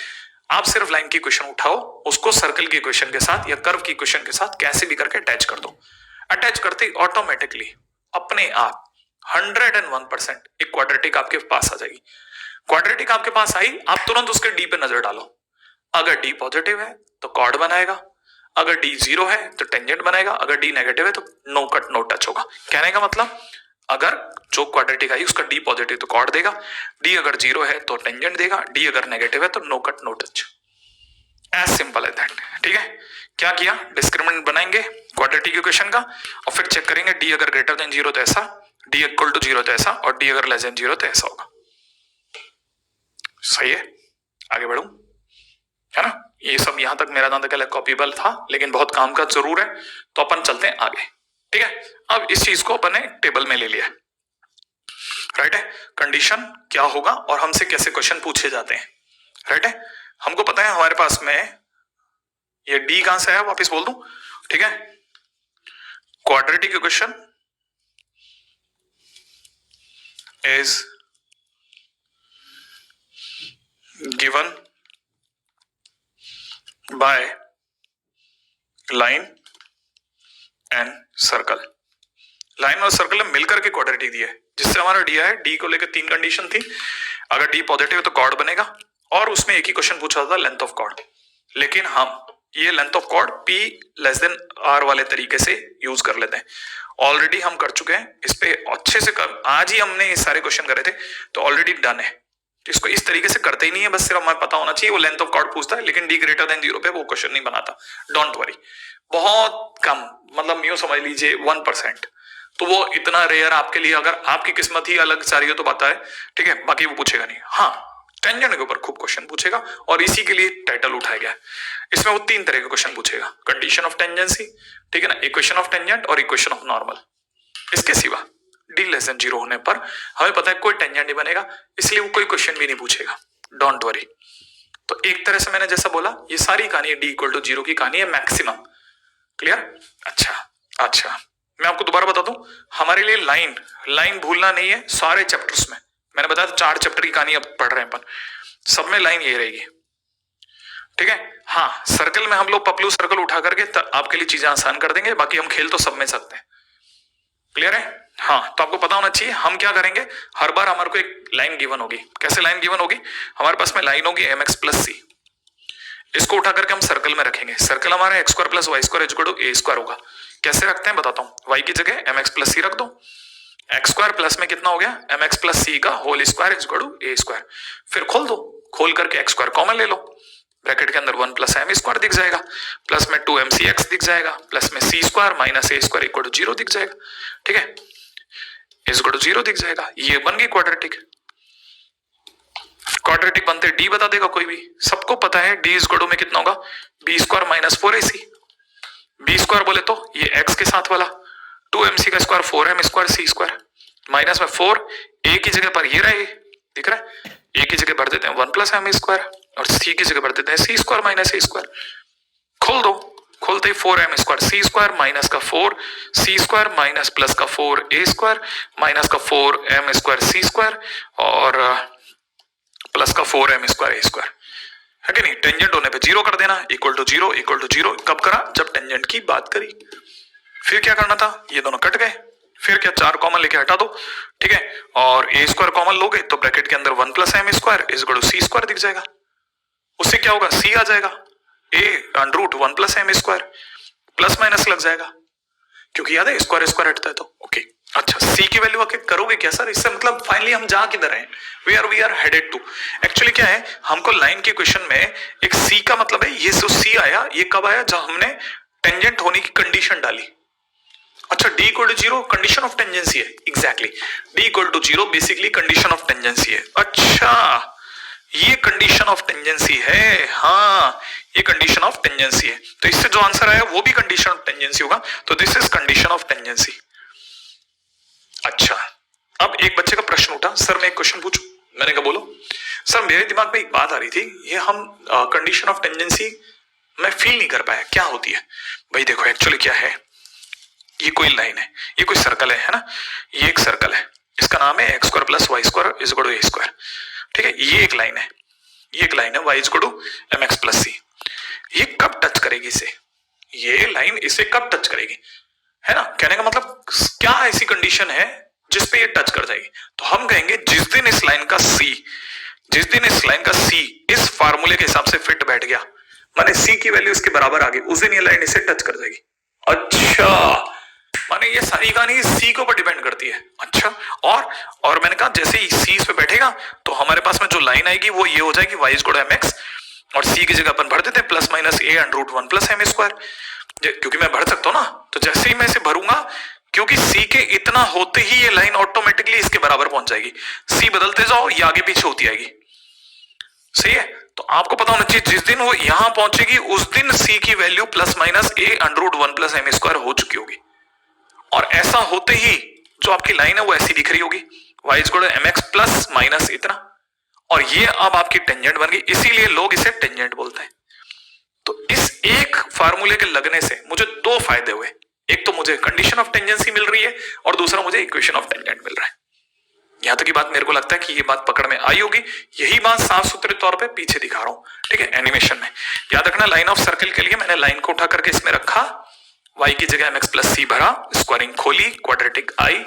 आप सिर्फ लाइन की इक्वेशन उठाओ, उसको सर्कल की इक्वेशन के साथ या कर्व की इक्वेशन के साथ कैसे भी करके अटैच कर दो। अटैच करते ही ऑटोमेटिकली अपने आप 101% एक क्वाड्रेटिक आपके पास आ जाएगी। क्वाड्रेटिक आपके पास आई, आप तुरंत उसके डी पे नजर डालो। अगर डी पॉजिटिव है तो कॉर्ड बनाएगा, अगर डी 0 है तो टेंजेंट बनाएगा, अगर डी नेगेटिव है तो नो कट नो टच होगा। कहने का मतलब, अगर जो क्वाड्रेटिक आई उसका डी पॉजिटिव तो कॉर्ड देगा, डी अगर 0 है तो टेंजेंट देगा, डी अगर नेगेटिव है तो no cut no touch. As simple है दैट, ठीक है। क्या किया, डिस्क्रिमिनेंट बनाएंगे क्वाड्रेटिक इक्वेशन का और फिर चेक करेंगे डी अगर ग्रेटर देन 0 तो ऐसा, डी इक्वल टू 0 तो ऐसा, और डी अगर लेस देन 0 तो ऐसा होगा। सही है, आगे बढ़ूं, है ना। ये सब यहां तक मेरा जहां तक कॉपीबल था, लेकिन बहुत काम का जरूर है, तो अपन चलते हैं आगे, ठीक है। अब इस चीज को अपन ने टेबल में ले लिया, राइट है। कंडीशन क्या होगा और हमसे कैसे क्वेश्चन पूछे जाते हैं, राइट है। हमको पता है हमारे पास में ये डी कहां से है, वापस बोल दूं, ठीक है। Quadratic equation is given by line and circle. Line और सर्कल ने मिलकर के क्वाड्रेटिक दिया है, जिससे हमारा डी है। डी को लेकर 3 कंडीशन थी, अगर डी पॉजिटिव है तो कॉर्ड बनेगा, और उसमें एक ही क्वेश्चन पूछा था लेंथ ऑफ कॉर्ड। लेकिन हम ये length of chord P less than R वाले तरीके से यूज कर लेते हैं। ऑलरेडी हम कर चुके हैं इस पे अच्छे से आज ही हमने ये सारे क्वेश्चन करे थे, तो ऑलरेडी डन है। इसको इस तरीके से करते ही नहीं है, बस सिर्फ हमें पता होना चाहिए वो लेंथ ऑफ कॉर्ड पूछता है, लेकिन डी ग्रेटर देन 0 पे वो क्वेश्चन नहीं बनाता। डोंट वरी, बहुत कम, मतलब यूं समझ लीजिए 1%। तो वो इतना रेयर आपके लिए, अगर आपकी किस्मत ही अलग सारी हो तो बात है, ठीक है, बाकी वो पूछेगा नहीं। हाँ, टेंजेंट के ऊपर खूब क्वेश्चन पूछेगा और इसी के लिए टाइटल उठाया गया है। इसमें वो 3 तरह के क्वेश्चन पूछेगा, कंडीशन ऑफ टेंजेंसी, ठीक है ना, इक्वेशन ऑफ टेंजेंट और इक्वेशन ऑफ नॉर्मल। इसके सिवा डी लेस देन 0 होने पर हमें पता है कोई टेंजेंट नहीं बनेगा, इसलिए वो कोई क्वेश्चन भी नहीं पूछेगा। Don't worry. तो एक तरह से मैंने जैसा बोला, ये सारी कहानी डी इक्वल टू 0 की कहानी है मैक्सिमम। क्लियर? अच्छा, मैं आपको दोबारा बता दूं, हमारे लिए लाइन भूलना नहीं है। सारे चैप्टर्स में मैंने बताया 4 चैप्टर की कहानी अब पढ़ रहे हैं अपन, सब में लाइन ये रहेगी। ठीक है। हाँ, सर्कल में हम लोग पपलू सर्कल उठा करके आपके लिए चीजें आसान कर देंगे, बाकी हम खेल तो सब में सकते हैं। क्लियर है? हाँ, तो आपको पता होना चाहिए हम क्या करेंगे। हर बार हमारे को एक लाइन गिवन होगी। कैसे लाइन गिवन होगी? हमारे पास में लाइन होगी mx प्लस सी, इसको उठा करके हम सर्कल में रखेंगे। सर्कल हमारा x square plus y square equal to a square होगा। कैसे रखते हैं बताता हूं। वाई की जगह mx प्लस सी रख दो, एक्स स्क्वायर प्लस में कितना हो गया mx प्लस सी का whole square equal to a square. फिर खोल दो, खोल करके एक्स स्क्वायर कॉमन ले लो, ब्रैकेट के अंदर 1 प्लस एम स्क्वायर दिख जाएगा, प्लस में 2 MC x दिख जाएगा, प्लस में C square minus A square equal to 0 दिख जाएगा। ठीक है, इक्वल टू 0 दिख जाएगा। ये बन गई क्वाड्रेटिक। क्वाड्रेटिक बनते डी बता देगा कोई भी, सबको पता है डी इक्वल टू में कितना होगा b square minus 4ac। B square बोले तो ये x के साथ वाला 2mc का स्क्वायर 4m square c square minus में 4 a की जगह पर ये रहे, दिख रहा है, a की जगह भर देते हैं 1 प्लस एम स्क्वायर और c की जगह भर देते हैं सी स्क्वायर माइनस ए स्क्वायर। खोल दो, खोलते ही 4m square c square minus का 4 सी स्क्वायर माइनस प्लस का 4 ए स्क्वायर माइनस का 4m स्क्वायर सी स्क्वायर और प्लस का 4m स्क्वायर ए स्क्वायर, है कि नहीं। टेंजेंट होने पे 0 कर देना, इक्वल टू 0 इक्वल टू 0। कब करा? जब टेंजेंट की बात करी। फिर क्या करना था, ये दोनों कट गए, फिर क्या 4 कॉमन लेके हटा दो, ठीक है, और ए स्क्वायर कॉमन लोगे तो ब्रैकेट के अंदर 1 plus M square equal to C square दिख जाएगा। उससे क्या होगा, सी आ जाएगा, A under root 1 plus M square, plus minus लग जाएगा क्योंकि याद है स्क्वायर स्क्वायर हटता है तो। ओके, अच्छा सी की वैल्यू आके करोगे क्या सर? इससे मतलब फाइनली हम जा किधर हैं? We are headed to. Actually क्या है, हमको लाइन के क्वेश्चन में एक सी का मतलब है, ये जो सी आया ये कब आया? जब हमने टेंजेंट होने की कंडीशन डाली। अच्छा, D equal to 0 condition of tangency है। Exactly, D equal to 0 basically condition of tangency है। अच्छा, ये कंडीशन ऑफ टेंजेंसी है। हाँ, ये कंडीशन ऑफ टेंजेंसी है, तो इससे जो आंसर आया वो भी कंडीशन ऑफ टेंजेंसी होगा। तो this is condition of tangency. अच्छा, अब एक बच्चे का प्रश्न उठा, सर मैं एक क्वेश्चन पूछूं? मैंने कहा बोलो। सर मेरे दिमाग में एक बात आ रही थी, ये हम कंडीशन ऑफ टेंजेंसी मैं फील नहीं कर पाया, क्या होती है? भाई देखो एक्चुअली क्या है, ये कोई लाइन है, ये कोई सर्कल है ना, ये एक सर्कल है, इसका नाम है x square plus y square is equal to a square. ठीक है, ये एक लाइन है, ये एक लाइन है Y is equal to M x plus C. ये कब टच करेगी इसे? ये लाइन इसे कब टच करेगी, है ना? कहने का मतलब क्या ऐसी कंडीशन है जिसपे ये टच कर जाएगी? तो हम कहेंगे जिस दिन इस लाइन का सी, जिस दिन इस लाइन का सी इस फार्मूले के हिसाब से फिट बैठ गया, माने सी की वैल्यू इसके बराबर आ गई, उस दिन ये लाइन इसे टच कर जाएगी। अच्छा, माने ये सारी कहानी सी के ऊपर डिपेंड करती है। अच्छा, और मैंने कहा जैसे ही सी इस पे बैठेगा तो हमारे पास में जो लाइन आएगी वो ये हो जाएगी Y equal to M X, और सी की जगह अपन भर देते हैं plus minus A under root 1 plus M square, क्योंकि मैं भर सकता हूं ना। तो जैसे ही मैं इसे भरूंगा, क्योंकि सी के इतना होते ही ये लाइन ऑटोमेटिकली इसके बराबर पहुंच जाएगी। सी बदलते जाओ, ये आगे पीछे होती आएगी। सही है, तो आपको पता होना चाहिए जिस दिन वो यहां पहुंचेगी उस दिन सी की value plus minus A under root 1 plus M square हो चुकी होगी, और ऐसा होते ही जो आपकी लाइन है वो ऐसी दिख रही होगी, y equal to M x plus minus इतना, और ये अब आपकी टेंजेंट बन गई, इसीलिए लोग इसे टेंजेंट बोलते हैं। तो इस एक फार्मूले के लगने से मुझे दो फायदे हुए, एक तो मुझे कंडीशन ऑफ टेंजेंसी मिल रही है और दूसरा मुझे इक्वेशन ऑफ टेंजेंट मिल रहा है। यहां तक की बात मेरे को लगता है कि ये बात पकड़ में आई होगी, यही बात साफ सुथरे तौर पे पीछे दिखा रहा हूं, ठीक है, एनिमेशन में। याद रखना लाइन ऑफ सर्कल के लिए मैंने लाइन को उठा करके इसमें रखा, y की जगह mx प्लस सी भरा, स्क्वायरिंग खोली, क्वाड्रेटिक आई,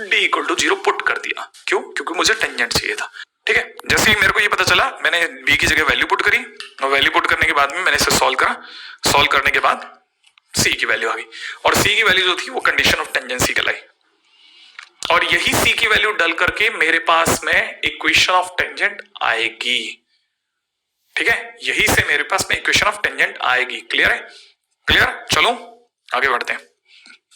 d इक्वल टू 0 पुट कर दिया। क्यों? क्योंकि मुझे टेंजेंट चाहिए था। ठीक है, जैसे ही मेरे को ये पता चला मैंने b की जगह वैल्यू पुट करी, और वैल्यू पुट करने के बाद में मैंने इसे सॉल्व करा, सॉल्व करने के बाद c की वैल्यू आ गई, और c की वैल्यू जो थी वो कंडीशन ऑफ टेंजेंसी कहलाई, और यही c की वैल्यू डाल करके मेरे पास में इक्वेशन ऑफ टेंजेंट आएगी। ठीक है, यही से मेरे पास में इक्वेशन ऑफ टेंजेंट आएगी। क्लियर है? क्लियर, चलो आगे बढ़ते हैं।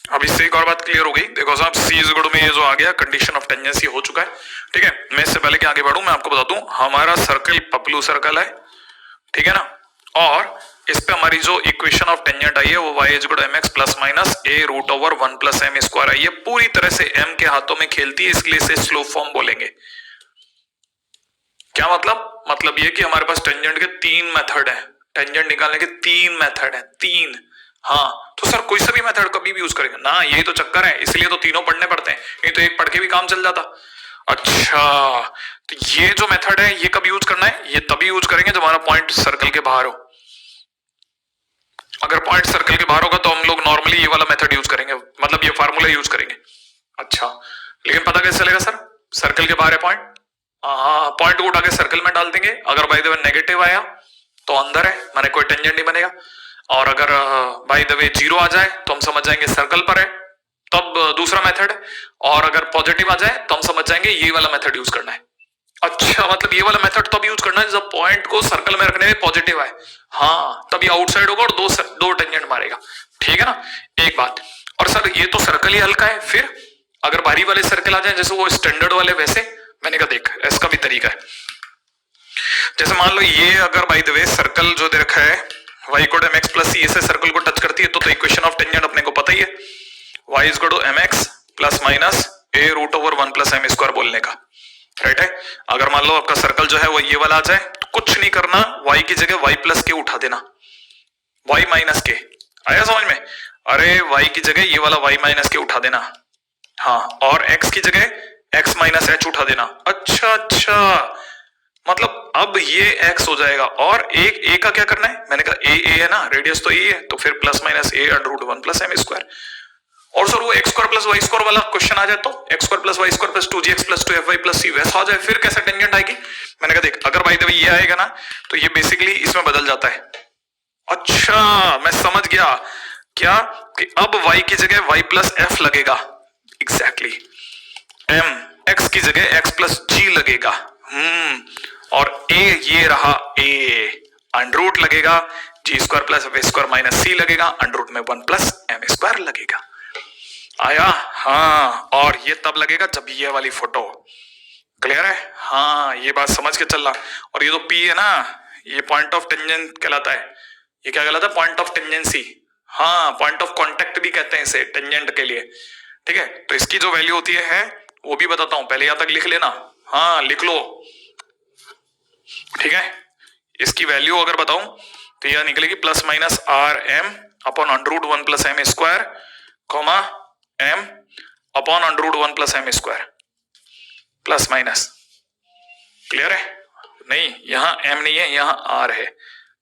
अब इससे एक और बात क्लियर हो गई। देखो साहब, सी इज इक्वल टू में ये जो आ गया कंडीशन ऑफ टेंजेंसी हो चुका है। ठीक है, मैं इससे पहले कि आगे बढ़ूं मैं आपको बता दूं, हमारा सर्कल पपलू सर्कल है, ठीक है ना, और इस पे हमारी जो इक्वेशन ऑफ टेंजेंट आई है वो y is equal to M x plus minus A root over 1 plus M square आई है। पूरी तरह से m के हाथों में खेलती है, इसलिए इसे स्लो फॉर्म बोलेंगे। क्या मतलब? मतलब ये कि हमारे पास टेंजेंट के 3 मेथड है, टेंजेंट निकालने के 3 मेथड है, 3। हाँ, तो सर कोई सा भी मेथड कभी भी यूज करेंगे ना, यही तो चक्कर है, इसलिए तो तीनों पढ़ने पड़ते हैं, नहीं तो एक पढ़ के भी काम चल जाता। अच्छा, तो ये जो मेथड है ये कब यूज करना है? ये तभी यूज करेंगे जब हमारा पॉइंट सर्कल के बाहर हो। अगर पॉइंट सर्कल के बाहर होगा तो हम लोग नॉर्मली ये वाला मेथड यूज करेंगे, मतलब ये फार्मूला यूज करेंगे। अच्छा, लेकिन पता कैसे चलेगा सर? सर्कल के बाहर है पॉइंट, पॉइंट को उठा के सर्कल में डाल देंगे। अगर बाय द वे नेगेटिव आया तो अंदर है, माने कोई टेंजेंट नहीं बनेगा। और अगर बाय द वे जीरो आ जाए तो हम समझ जाएंगे सर्कल पर है, तब दूसरा मेथड है। और अगर पॉजिटिव आ जाए तो हम समझ जाएंगे ये वाला मेथड यूज करना है। अच्छा, मतलब ये वाला मेथड तब यूज करना है जब पॉइंट को सर्कल में रखने में पॉजिटिव आए, हाँ तब ये आउटसाइड होगा और दो टेंजेंट मारेगा, ठीक है ना। एक बात, और सर ये तो सर्कल ही हल्का है, फिर अगर बाहरी वाले सर्कल आ जाए जैसे वो स्टैंडर्ड वाले, वैसे मैंने कहा देख इसका भी तरीका है। जैसे मान लो ये अगर बाय द वे सर्कल जो दे रखा है y equal to mx plus c से सर्कल को टच करती है तो इक्वेशन ऑफ टेंजेंट अपने को पता ही है, y equal to mx plus minus a root over 1 plus m square बोलने का, राइट है। अगर मान लो आपका सर्कल जो है वो ये वाला आ जाए तो कुछ नहीं करना, y की जगह y प्लस के उठा देना, y माइनस के, आया समझ में? अरे y की जगह ये वाला y माइनस के उठा देना, हाँ, और x की जगह x माइनस h उठा देना। अच्छा अच्छा, मतलब अब ये x हो जाएगा और a का क्या करना है? मैंने कहा a है ना, रेडियस तो ये है, तो फिर plus minus a under root 1 plus m square. और सर वो x square plus y square वाला क्वेश्चन आ जाए तो x square plus y square plus 2gx plus 2fy plus c वैसा आ जाए, फिर कैसे टेंजेंट आएगी? मैंने कहा देख अगर बाय द वे ये आएगा ना तो ये बेसिकली इसमें बदल जाता है। अच्छा मैं समझ गया, क्या कि अब y की जगह y प्लस f लगेगा, एग्जैक्टली m, x की जगह x प्लस g लगेगा, और a ये रहा a, अंडर रूट लगेगा g square plus f square minus c लगेगा, अंडर रूट में 1 प्लस m स्क्वायर लगेगा। आया? हाँ, और ये तब लगेगा जब ये वाली फोटो क्लियर है, हाँ ये बात समझ के चलना। और ये जो P है ना, ये पॉइंट ऑफ टेंजेंट कहलाता है, ये क्या कहलाता है? पॉइंट ऑफ टेंजेंसी, हाँ पॉइंट ऑफ कांटेक्ट भी कहते हैं इसे टेंजेंट के लिए, ठीक है। तो इसकी जो वैल्यू होती है वो भी बताता हूं, पहले यहां तक लिख लेना, हाँ लिख लो, ठीक है। इसकी वैल्यू अगर बताऊं तो यह निकलेगी plus minus r m upon under root 1 plus M square comma m upon under root 1 plus m square plus minus, clear है? नहीं यहां m नहीं है, यहां r है,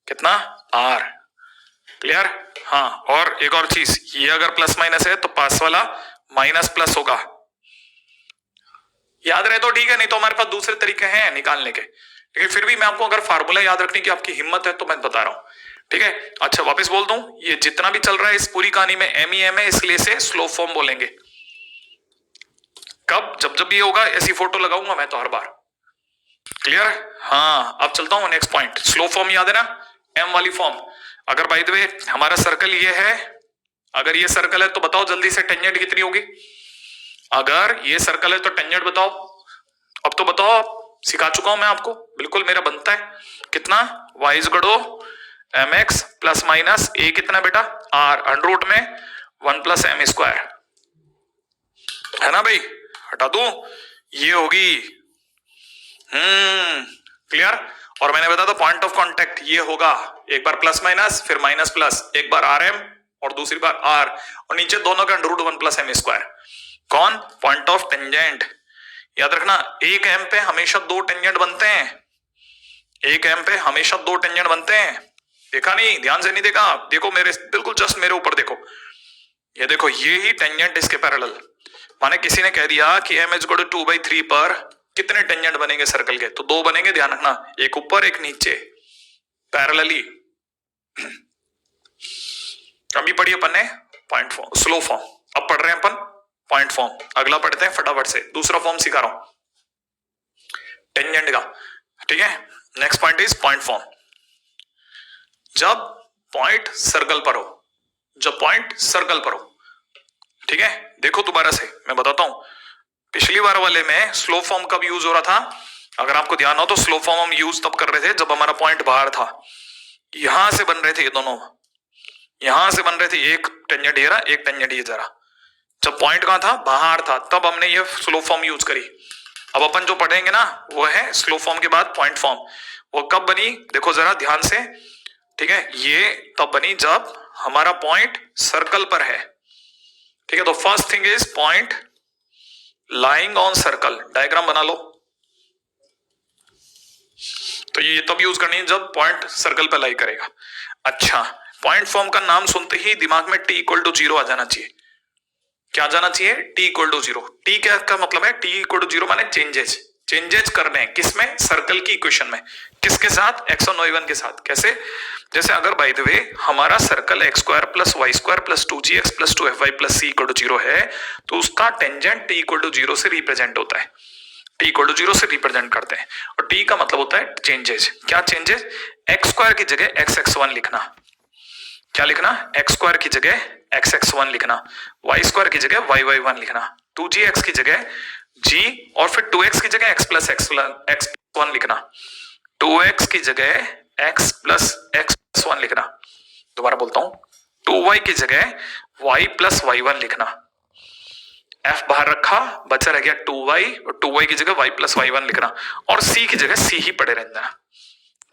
कितना? r, clear? हाँ, और एक और चीज, ये अगर प्लस माइनस है तो पास वाला माइनस प्लस होगा, याद रहे तो ठीक है, नहीं तो हमारे पास दूसरे तरीके हैं निकालने के, लेकिन फिर भी मैं आपको अगर फार्मूला याद रखने की आपकी हिम्मत है तो मैं बता रहा हूं, ठीक है। अच्छा वापस बोल दूं, ये जितना भी चल रहा है इस पूरी कहानी में m ही m है, इसलिए से स्लो फॉर्म बोलेंगे। कब? जब जब ये होगा ऐसी फोटो लगाऊंगा मैं तो हर बार, क्लियर है? हाँ, अब चलता हूं नेक्स्ट पॉइंट, स्लो फॉर्म याद है ना, m वाली फॉर्म। अगर बाय द वे हमारा सर्कल ये है, अगर ये सर्कल है तो बताओ जल्दी से टेंजेंट कितनी होगी? अगर ये सर्कल है तो टेंजेंट बताओ, अब तो बताओ, सिखा चुका हूं मैं आपको, बिल्कुल मेरा बनता है, कितना? y is equal to mx plus minus a कितना बेटा? r अंडर रूट में 1 प्लस m स्क्वायर, है ना भाई? हटा दूं, ये होगी, क्लियर? और मैंने बताया था पॉइंट ऑफ कांटेक्ट ये होगा, एक बार प्लस माइनस फिर माइनस प्लस, एक बार आर एम और दूसरी बार आर, और नीचे दोनों का under root 1 plus m square. कौन? Point of tangent. याद रखना एक m पे हमेशा दो टेंजेंट बनते हैं, एक m पे हमेशा दो टेंजेंट बनते हैं। देखा नहीं? ध्यान से नहीं देखा? देखो मेरे बिल्कुल जस्ट मेरे ऊपर देखो, ये देखो ये ही टेंजेंट इसके पैरेलल। माने किसी ने कह दिया कि m इज इक्वल टू 2/3 पर कितने टेंजेंट बनेंगे सर्कल के? तो दो बनेंगे, ध्यान रखना, एक ऊपर एक नीचे पैरेलली। अभी पढ़ी अपन ने पॉइंट फॉर्म, स्लो फॉर्म, अब पढ़ रहे हैं अपन पॉइंट फॉर्म। अगला पढ़ते हैं फटाफट से, दूसरा फॉर्म सिखा रहा हूं टेंजेंट का, ठीक है। Next point is point form. जब पॉइंट सर्कल पर हो, जब पॉइंट सर्कल पर हो, ठीक है। देखो दोबारा से मैं बताता हूं, पिछली बार वाले में स्लो फॉर्म कब यूज हो रहा था? अगर आपको ध्यान हो तो स्लो फॉर्म हम यूज तब कर रहे थे जब हमारा पॉइंट बाहर था, यहां से बन रहे थे ये दोनों, यहां से बन रहे थे, एक टेंजेंट ये रहा, एक टेंजेंट ये जरा। जब पॉइंट कहां था? बाहर था, तब हमने ये स्लो फॉर्म यूज करी। अब अपन जो पढ़ेंगे ना वो है स्लो फॉर्म के बाद पॉइंट फॉर्म। वो कब बनी देखो जरा ध्यान से, ठीक है। ये तब बनी जब हमारा पॉइंट सर्कल पर है, ठीक है। तो first thing is point lying on circle, diagram बना लो। तो ये तब यूज करनी है जब पॉइंट सर्कल पर लाई करेगा। अच्छा, पॉइंट फॉर्म का नाम सुनते ही दिमाग में टी इक्वल टू 0 आ जाना चाहिए। क्या जाना चाहिए? T equal to 0। टी क्या का मतलब है? टी इक्वल टू 0 माने चेंजेस करने हैं किसमें? सर्कल की इक्वेशन में। किसके साथ? x1 y1 के साथ। कैसे? जैसे अगर बाय द वे हमारा circle x square plus y square plus 2gx plus 2fy plus c equal to 0 है, तो उसका टेंजेंट t इक्वल टू 0 से रिप्रेजेंट होता है। t इक्वल टू 0 से रिप्रेजेंट करते हैं, और t का मतलब होता है चेंजेस। क्या चेंजेस? x स्क्वायर की जगह x(x1) लिखना। क्या लिखना? x स्क्वायर की जगह x(x1) लिखना, y स्क्वायर की जगह y(y1) लिखना, 2gx की जगह g, और फिर 2x की जगह x प्लस x1 लिखना, 2x की जगह x प्लस x1 लिखना। दोबारा बोलता हूं, 2y की जगह y प्लस y1 लिखना। f बाहर रखा, बचा रह गया 2y, और 2y की जगह y प्लस y1 लिखना, और c की जगह c ही पड़े रहना।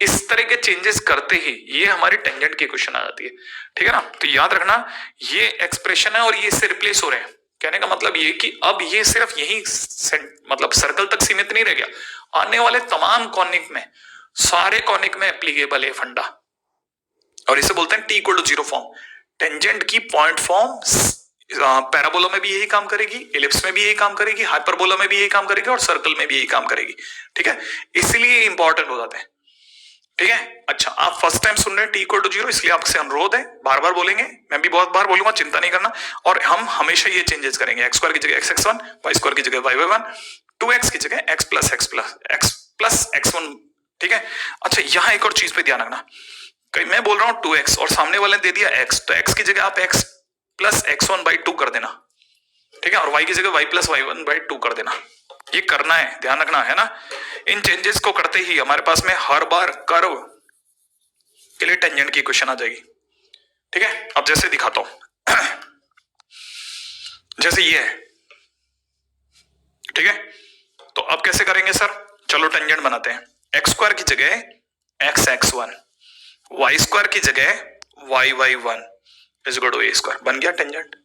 इस तरह के चेंजेस करते ही ये हमारी टेंजेंट की क्वेश्चन आ जाती है। ठीक है ना? तो याद रखना ये एक्सप्रेशन है और ये इससे रिप्लेस हो रहे हैं। कहने का मतलब ये कि अब ये सिर्फ यही मतलब सर्कल तक सीमित नहीं रह गया, आने वाले तमाम कॉनिक में, सारे कॉनिक में एप्लीकेबल है फंडा। और इसे बोलते हैं t equal to 0 form. Tangent की पॉइंट फॉर्म पैराबोला में भी यही काम करेगी, एलिप्स में भी यही काम करेगी, हाइपरबोला में भी यही काम करेगी, और सर्कल में भी यही काम करेगी। ठीक है, इसलिए इंपॉर्टेंट हो जाते हैं। ठीक है, अच्छा आप फर्स्ट टाइम सुन रहे हैं टी इक्वल टू 0, इसलिए आपसे अनुरोध है, बार बार बोलेंगे, मैं भी बहुत बार बोलूंगा, चिंता नहीं करना। और हम हमेशा ये चेंजेस करेंगे, एक्स स्क्वायर की जगह x(x1), वाई स्क्वायर की जगह y(y1), 2x की जगह x प्लस x1। ठीक है, अच्छा यहां एक और चीज पे ध्यान रखना, मैं बोल रहा हूं 2x और सामने वाले ने दे दिया x, तो x की जगह आप x प्लस x1/2 कर देना। ठीक है, और y की जगह y प्लस y1/2 कर देना। ये करना है, ध्यान रखना है ना। इन चेंजेस को करते ही हमारे पास में हर बार कर्व के लिए टेंजेंट की इक्वेशन आ जाएगी। ठीक है, अब जैसे दिखाता हूं जैसे ये है। ठीक है, तो अब कैसे करेंगे सर? चलो टेंजेंट बनाते हैं। एक्स स्क्वायर की जगह x(x1), वाई स्क्वायर की जगह y(y1) is equal to a square. बन गया टेंजेंट।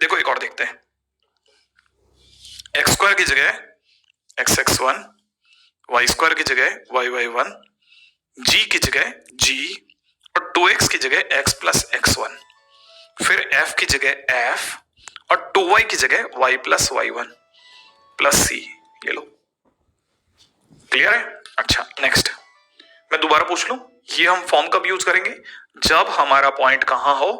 देखो एक और देखते हैं। एक्स स्क्वायर की जगह x(x1), वाई स्क्वायर की जगह y(y1), g की जगह g, और 2x की जगह x प्लस x1, फिर f की जगह f, और 2y की जगह y plus y1 plus c। ये लो, क्लियर है? अच्छा नेक्स्ट, मैं दोबारा पूछ लूं, ये हम फॉर्म कब यूज करेंगे? जब हमारा पॉइंट कहां हो?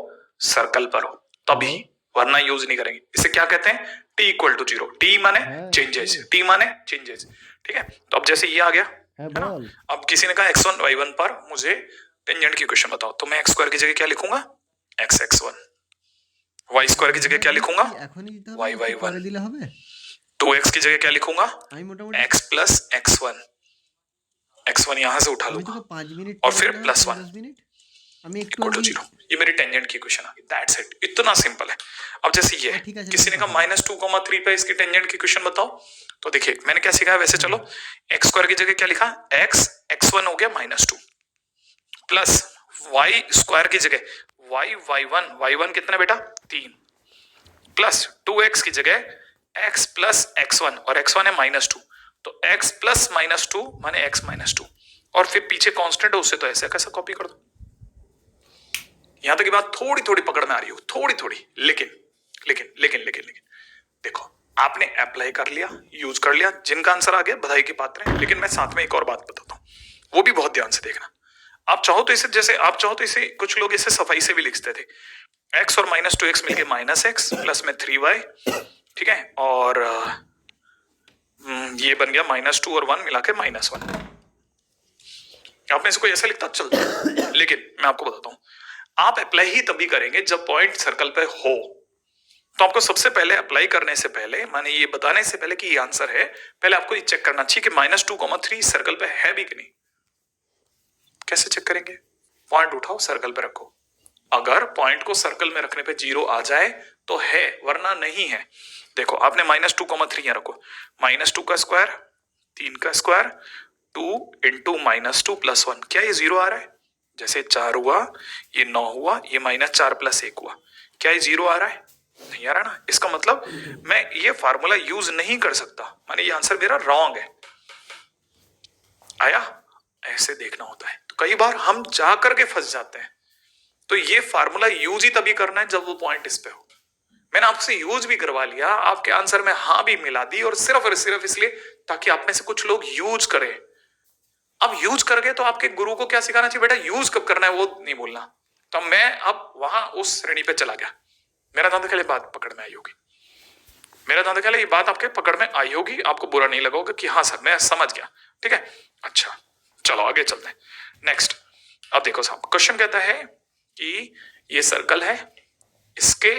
सर्कल पर हो, तभी, वरना यूज नहीं करेंगे। इसे क्या कहते हैं? T equal to 0। टी माने चेंजेस, टी माने चेंजेस। ठीक है, तो अब जैसे ये आ गया है ना, अब किसी ने कहा x1 y1 पर मुझे टेंजेंट की क्वेश्चन बताओ, तो मैं एक्स स्क्वायर की जगह क्या लिखूंगा? x(x1), वाई स्क्वायर की जगह क्या लिखूंगा? y(y1), 2x की जगह क्या लिखूंगा? x प्लस x1, x1 यहां से उठा लूंगा, और फिर प्लस 1 इक्वल टू 0। ये मेरी टेंजेंट की क्वेश्चन आ गई। दैट्स इट, इतना सिंपल है। अब जैसे ये किसी ने कहा -2,3 पे इसकी टेंजेंट की क्वेश्चन बताओ, तो देखिए मैंने क्या सीखा है वैसे। चलो एक्स स्क्वायर की जगह क्या लिखा? x(x1) हो गया -2, प्लस वाई स्क्वायर की जगह y(y1), y1 कितना बेटा? 3, प्लस 2x की जगह x प्लस x1, और x1 है -2, तो x प्लस -2 माने x -2, और फिर पीछे कांस्टेंट है उससे, तो ऐसे कैसा कॉपी कर दो। यहां तक की बात थोड़ी थोड़ी पकड़ में आ रही हो, थोड़ी थोड़ी, लेकिन लेकिन लेकिन लेकिन लेकिन देखो आपने अप्लाई कर लिया, यूज कर लिया, जिनका आंसर आ गया बधाई के पात्र हैं। लेकिन मैं साथ में एक और बात बताता हूं, वो भी बहुत ध्यान से देखना। आप चाहो तो इसे, जैसे आप चाहो तो इसे, कुछ लोग इसे सफाई से भी लिखते थे, x और -2x मिलके -x, प्लस में 3y। ठीक है, और ये बन गया -2 और 1 मिला के -1। आप में से कोई ऐसा लिखता चलता, लेकिन मैं आपको बताता हूं, आप अप्लाई ही तभी करेंगे जब पॉइंट सर्कल पे हो। तो आपको सबसे पहले अप्लाई करने से पहले, माने ये बताने से पहले कि ये आंसर है, पहले आपको ये चेक करना चाहिए कि -2,3 सर्कल पे है भी कि नहीं। कैसे चेक करेंगे? पॉइंट उठाओ, सर्कल पे रखो, अगर पॉइंट को सर्कल में रखने पे 0 आ जाए तो है, वरना नहीं है। देखो आपने -2,3 यहां रखो, -2 का स्क्वायर, 3 का स्क्वायर, 2 इंटू -2 प्लस 1, क्या ये 0 आ रहा है? जैसे 4 हुआ, ये 9 हुआ, ये -4 प्लस 1 हुआ, क्या ये 0 आ रहा है? नहीं आ रहा ना। इसका मतलब मैं ये फार्मूला यूज नहीं कर सकता, माने ये आंसर मेरा रॉन्ग है। आया? ऐसे देखना होता है। तो कई बार हम जा करके फंस जाते हैं। तो ये फार्मूला यूज ही तभी करना है जब वो पॉइंट इस पे हो। मैंने आपसे यूज भी करवा लिया, आपके आंसर में हाँ भी मिला दी, और सिर्फ इसलिए ताकि आप में से कुछ लोग यूज करें। अब यूज कर गए तो आपके गुरु को क्या सिखाना चाहिए, बेटा यूज कब करना है वो नहीं बोलना। तो मैं अब वहां उस श्रेणी पे चला गया। मेरा दादा ख्याल बात पकड़ में आई होगी, मेरा दादा ख्याल ये बात आपके पकड़ में आई होगी, आपको बुरा नहीं लगा होगा कि हाँ सर मैं समझ गया, ठीक है। अच्छा चलो आगे चलते हैं नेक्स्ट। अब देखो साहब, क्वेश्चन कहता है कि ये सर्कल है, इसके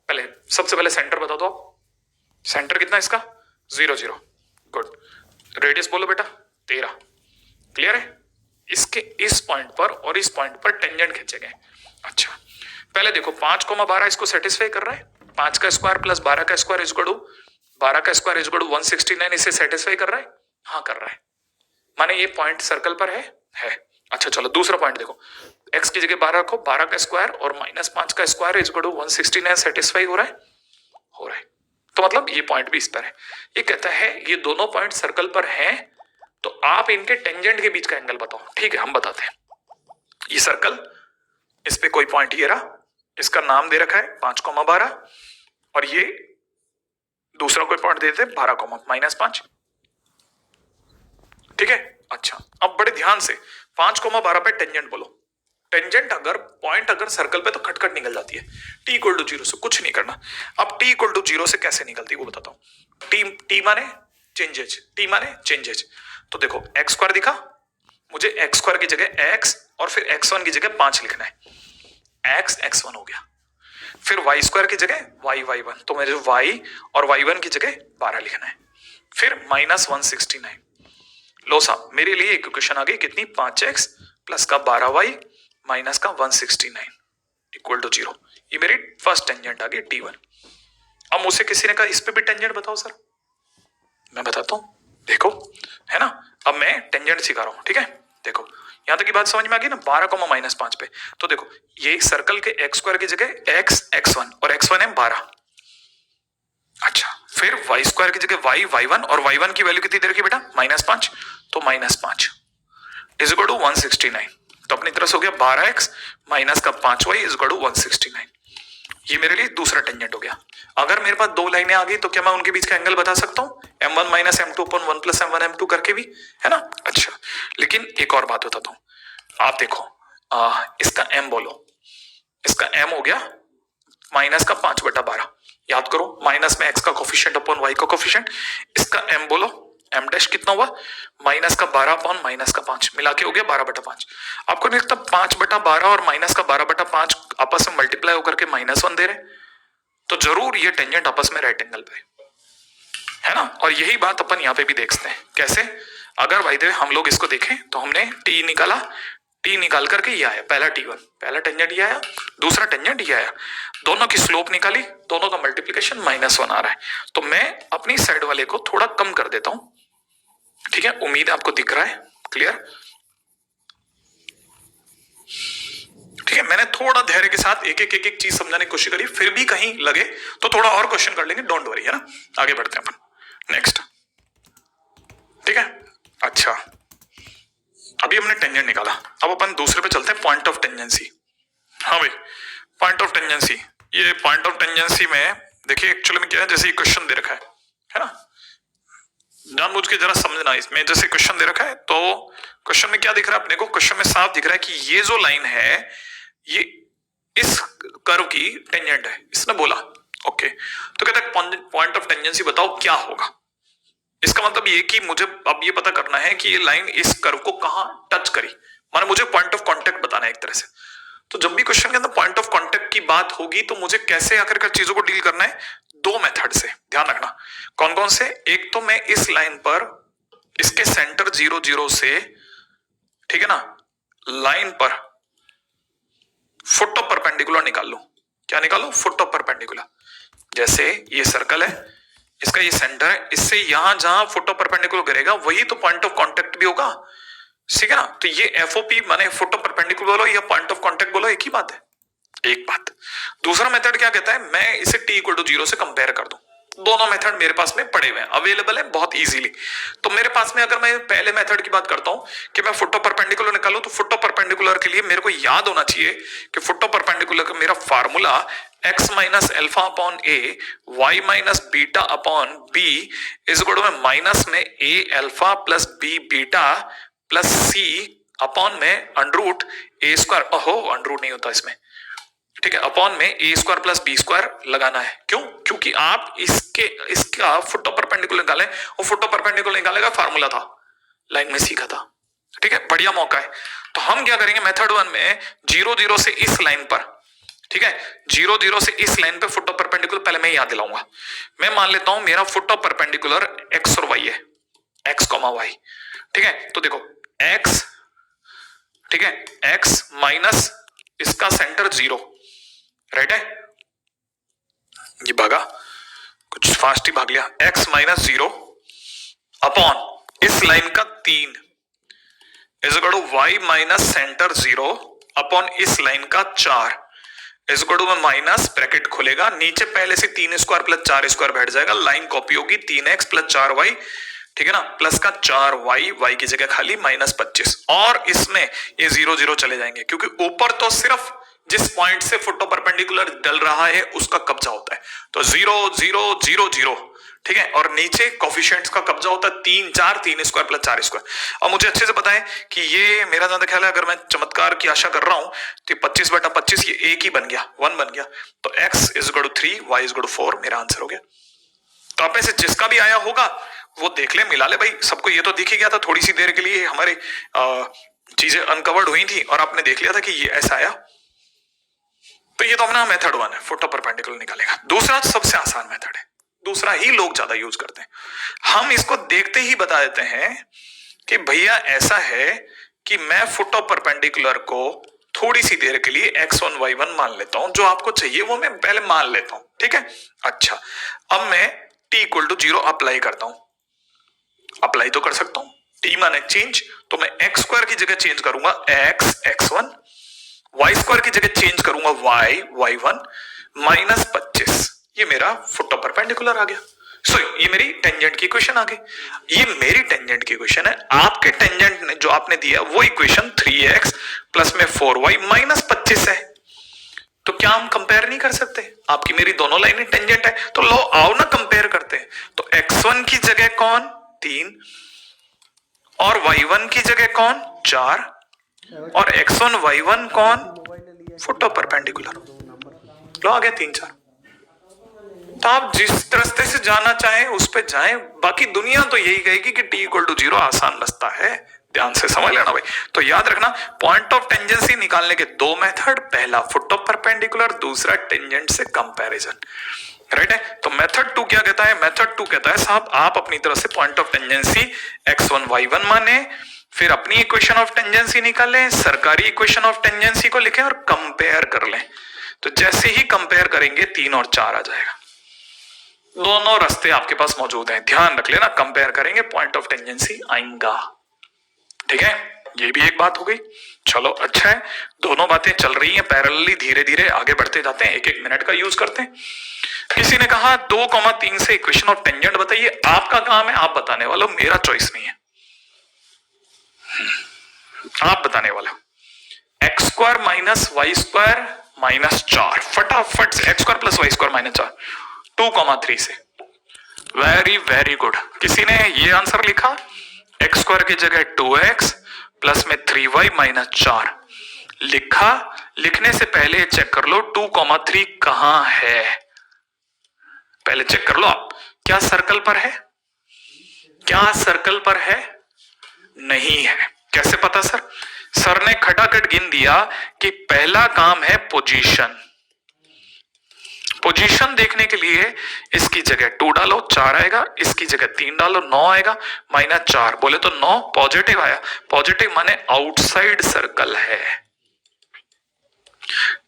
पहले सबसे पहले सेंटर बता दो आप। सेंटर कितना इसका 0 0, गुड। रेडियस बोलो बेटा 13, क्लियर है। इसके इस पॉइंट पर और इस पॉइंट पर टेंजेंट खींचे गए। अच्छा पहले देखो 5,12 इसको सेटिस्फाई कर रहा है। 5 का स्क्वायर प्लस 12 का स्क्वायर इज इक्वल टू 12 का स्क्वायर इज इक्वल टू 169, इसे सेटिस्फाई कर रहा है, हाँ कर रहा है, माने ये पॉइंट सर्कल पर है। अच्छा चलो दूसरा पॉइंट देखो, x की जगह 12 रखो, 12 का स्क्वायर और -5 का square is equal to 169, satisfy हो रहा है। तो मतलब ये पॉइंट भी इस पर है। ये कहता है ये दोनों पॉइंट सर्कल पर हैं, तो आप इनके टेंजेंट के बीच का एंगल बताओ। ठीक है हम बताते हैं। ये सर्कल, इस पे कोई पॉइंट ये रहा, इसका नाम दे रखा है 5,12, और ये दूसरा कोई पॉइंट देते हैं 12,-5, ठीक है। अच्छा अब बड़े ध्यान से 5,12 पे टेंजेंट बोलो। टेंजेंट अगर पॉइंट अगर सर्कल पे तो खटखट निकल जाती है। t इक्वल टू 0 से कुछ नहीं करना। अब t इक्वल टू 0 से कैसे निकलती है वो बताता हूं। t माने चेंजेज। तो देखो x स्क्वायर दिखा, मुझे x स्क्वायर की जगह x और फिर x1 की जगह 5 लिखना है। x x1 हो गया, फिर y स्क्वायर की जगह y1, तो मुझे y और y1 की जगह 12 लिखना है, फिर -169। लो साहब मेरे लिए एक इक्वेशन आ गई कितनी, 5x प्लस का 12y माइनस का 169 इक्वल टू 0। ये मेरी फर्स्ट टेंजेंट आ गई t1। अब मुझसे किसी ने कहा इस पे भी टेंजेंट बताओ सर, मैं बताता हूं, देखो है ना। अब मैं टेंजेंट सिखा रहा हूं, ठीक है। देखो यहां तक की बात समझ में आ गई ना, 12,-5 पे। तो देखो ये सर्कल के x स्क्वायर की जगह x x1 और x1 है 12। अच्छा फिर y स्क्वायर की जगह y y1 और y1 की वैल्यू कितनी दे रखी बेटा -5, तो -5 इज इक्वल टू 169। तो अपनी तरफ से हो गया 12x माइनस का 5y इज इक्वल टू 169। ये मेरे लिए दूसरा टेंजेंट हो गया। अगर मेरे पास दो लाइनें आ गई तो क्या मैं उनके बीच का एंगल बता सकता हूं, m1 माइनस m2 अपन 1 प्लस m1 m2 करके भी, है ना। अच्छा लेकिन एक और बात बताता हूं, आप देखो इसका m बोलो, इसका m हो गया माइनस का 5/12। याद करो माइनस में x का कोफिशिएंट अपॉन y का कोफिशिएंट। इसका m बोलो, m डैश कितना हुआ, माइनस का 12 अपॉन माइनस का 5 मिला के हो गया 12/5। आपको नहीं लगता 5/12 और माइनस का 12/5 आपस में मल्टीप्लाई होकर के -1 दे रहे, तो जरूर ये टेंजेंट आपस में राइट एंगल पे है ना। और यही बात अपन यहाँ पे भी देखते हैं कैसे। अगर भाई देव हम लोग इसको देखें तो हमने t निकाला, t निकाल करके ये आया पहला t1, पहला टेंजेंट ये आया, दूसरा टेंजेंट ये आया, दोनों की स्लोप निकाली, दोनों का मल्टीप्लिकेशन -1 आ रहा है। तो मैं अपनी साइड वाले को थोड़ा कम कर देता हूं, ठीक है। उम्मीद आपको दिख रहा है, क्लियर, ठीक है। मैंने थोड़ा धैर्य के साथ एक एक चीज समझाने की कोशिश करी, फिर भी कहीं लगे तो थोड़ा और क्वेश्चन कर लेंगे, डोंट वरी, है ना। आगे बढ़ते हैं अपन नेक्स्ट, ठीक है। अच्छा अभी हमने टेंजेंट निकाला, अब अपन दूसरे पे चलते हैं, पॉइंट ऑफ टेंजेंसी। हाँ भाई पॉइंट ऑफ टेंजेंसी, ये पॉइंट ऑफ टेंजेंसी में देखिए एक्चुअली में क्या है, जैसे क्वेश्चन दे रखा है ना, जानबूझ के जरा समझना। इसमें जैसे क्वेश्चन दे रखा है तो क्वेश्चन में क्या दिख रहा है अपने को, क्वेश्चन में साफ दिख रहा है कि ये जो लाइन है ये इस कर्व की टेंजेंट है, इसने बोला ओके। तो कहता है पॉइंट ऑफ टेंजेंसी बताओ क्या होगा। इसका मतलब ये कि मुझे अब ये पता करना है कि ये लाइन इस कर्व को कहां टच करी, माने मुझे पॉइंट ऑफ कांटेक्ट बताना है एक तरह से। तो जब भी क्वेश्चन के अंदर पॉइंट ऑफ कांटेक्ट की बात होगी तो मुझे कैसे आखिरकार चीजों को डील करना है, दो मेथड से, ध्यान रखना। कौन कौन से, एक तो मैं इस लाइन पर इसके सेंटर 0 0 से, ठीक है ना, लाइन पर फुट ऑफ परपेंडिकुलर निकाल लो। क्या निकालो, फुट ऑफ परपेंडिकुलर। जैसे ये सर्कल है, इसका ये सेंटर है, इससे यहां जहां फुट ऑफ परपेंडिकुलर गिरेगा वही तो पॉइंट ऑफ कांटेक्ट भी होगा, ठीक है ना। तो ये एफओपी माने फुट ऑफ परपेंडिकुलर बोलो या पॉइंट ऑफ कांटेक्ट बोलो, एक ही बात है, एक बात। दूसरा मेथड क्या कहता है, मैं इसे t इक्वल टू 0 से कंपेयर कर दूं, दोनों मेथड मेरे पास में पड़े हुए हैं, अवेलेबल है बहुत इजीली। तो मेरे पास में अगर मैं पहले मेथड की बात करता हूं कि मैं फुटो परपेंडिकुलर निकालूं, तो फुटो परपेंडिकुलर के लिए मेरे को याद होना चाहिए कि फुटो परपेंडिकुलर का मेरा formula x minus alpha upon a y minus beta upon b is equal to minus में a alpha plus b beta plus c upon में अंडरूट a स्क्वायर, ओहो अंडरूट नहीं होता इसमें, ठीक है, अपॉन में a square plus b square लगाना है। क्यों? क्योंकि आप इसका फुटो परपेंडिकुलर निकालें, वो फुटो परपेंडिकुलर निकालेगा फार्मूला था, लाइन में सीखा था, ठीक है, बढ़िया मौका है। तो हम क्या करेंगे मेथड 1 में 0 0 से इस लाइन पर, ठीक है, 0 0 से इस लाइन पे फुटो परपेंडिकुलर पहले मैं याद दिलाऊंगा। मैं मान लेता हूं मेरा फुटो परपेंडिकुलर एक्स और वाई है, एक्स कॉमा वाई, ठीक है। तो देखो एक्स, ठीक है, एक्स माइनस इसका सेंटर 0, राइट है, ये भागा, कुछ फास्ट ही भाग लिया, x माइनस 0 अपॉन इस लाइन का 3 is equal to y minus centre 0 upon इस लाइन का 4 is equal to minus bracket खुलेगा, नीचे पहले से 3 स्क्वायर प्लस 4 स्क्वायर बैठ जाएगा, लाइन कॉपी होगी 3x प्लस 4y, ठीक है ना, प्लस का 4y, y की जगह खाली माइनस 25, और इसमें ये 0 0 चले जाएंगे क्योंकि ऊपर तो सिर्फ जिस पॉइंट से फुटो परपेंडिकुलर डल रहा है उसका कब्जा होता है, तो 0 0 0 0, ठीक है, और नीचे कोफिशिएंट्स का कब्जा होता है 3 4, 3 स्क्वायर प्लस 4 स्क्वायर। और मुझे अच्छे से पता है कि ये मेरा ज्यादा ख्याल है, अगर मैं चमत्कार की आशा कर रहा हूं तो 25/25 ये एक ही बन गया, 1 बन गया, तो x is equal to 3, y is equal to 4 मेरा आंसर हो गया। तो आप में से जिसका भी आया होगा वो देख ले, मिला ले भाई, सबको ये तो दिख ही गया था, थोड़ी सी देर के लिए हमारी चीजें अनकवर्ड हुई थी और आपने देख लिया था कि ये ऐसा आया। तो ये तो अपना मेथड 1 है, फुटो परपेंडिकुलर निकालेगा। दूसरा सबसे आसान मेथड है, दूसरा ही लोग ज्यादा यूज करते हैं, हम इसको देखते ही बता देते हैं कि भैया ऐसा है कि मैं फुटो परपेंडिकुलर को थोड़ी सी देर के लिए x1 y1 मान लेता हूं, जो आपको चाहिए वो मैं पहले मान लेता हूं, ठीक है। अच्छा, अब मैं t इक्वल टू 0 अप्लाई करता हूं, अप्लाई तो कर सकता हूं, t माने चेंज, तो मैं x स्क्वायर की जगह चेंज करूंगा x x1, y स्क्वायर की जगह चेंज करूंगा y y1 माइनस 25, ये मेरा फुटो परपेंडिकुलर आ गया। सो ये मेरी टेंजेंट की इक्वेशन आ गई, ये मेरी टेंजेंट की इक्वेशन है। आपके टेंजेंट ने जो आपने दिया वो इक्वेशन 3x प्लस में 4y माइनस 25 है, तो क्या हम कंपेयर नहीं कर सकते? आपकी मेरी दोनों लाइनें टेंजेंट है, तो लो आओ ना कंपेयर करते हैं। तो x1 की जगह कौन 3 और y1 की जगह कौन 4 और x1 y1 कौन फुटो परपेंडिकुलर, लो आ गया 3 4। तो आप जिस रास्ते से जाना चाहें उस पे जाएं, बाकी दुनिया तो यही कहेगी कि t इक्वल टू 0 आसान रास्ता है, ध्यान से समझ लेना भाई। तो याद रखना पॉइंट ऑफ टेंजेंसी निकालने के दो मेथड, पहला फुटो परपेंडिकुलर, दूसरा टेंजेंट से कंपैरिजन, राइट है। तो मेथड 2 क्या कहता है? मेथड 2 कहता है साहब आप अपनी तरफ से point of tangency x1 y1 माने, फिर अपनी इक्वेशन ऑफ टेंजेंसी निकालें, सरकारी इक्वेशन ऑफ टेंजेंसी को लिखें और कंपेयर कर लें। तो जैसे ही कंपेयर करेंगे 3 और 4 आ जाएगा। दोनों रास्ते आपके पास मौजूद हैं, ध्यान रख लेना, कंपेयर करेंगे पॉइंट ऑफ टेंजेंसी आएगा, ठीक है। ये भी एक बात हो गई। चलो अच्छा है, दोनों बातें चल रही हैं पैरेलली, धीरे धीरे आगे बढ़ते जाते हैं, 1-1 मिनट का यूज करते हैं। किसी ने कहा 2,3 से इक्वेशन ऑफ टेंजेंट बताइए, आपका काम है, आप बताने वाले हो, मेरा चॉइस नहीं है, आप बताने वाले हो। X square minus y square minus 4, फटाफट से x square plus y square minus 4, 2,3 से। वेरी वेरी गुड, किसी ने ये आंसर लिखा, एक्स स्क्वायर की जगह 2x प्लस में 3y माइनस 4 लिखा। लिखने से पहले चेक कर लो 2,3 कहां है, पहले चेक कर लो आप, क्या सर्कल पर है? क्या सर्कल पर है? नहीं है। कैसे पता सर? सर ने खटाखट गिन दिया कि पहला काम है पोजीशन। पोजीशन देखने के लिए इसकी जगह 2 डालो 4 आएगा, इसकी जगह 3 डालो 9 आएगा, माइनस 4 बोले तो 9 पॉजिटिव आया। पॉजिटिव माने आउटसाइड सर्कल है।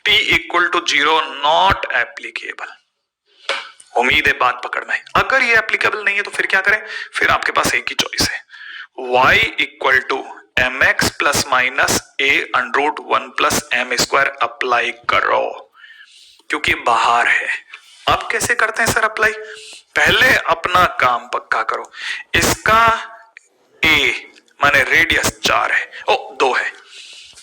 t equal to 0 not applicable. उम्मीद है बात पकड़ में। अगर ये एप्लीकेबल नहीं है तो फिर क्या करें? फिर आपके पास एक ही चॉइस है, y equal to mx plus minus a under root 1 plus m square apply करो, क्योंकि बाहर है, अब कैसे करते हैं सर अप्लाई? पहले अपना काम पक्का करो। इसका ए माने रेडियस 4 है, ओ 2 है,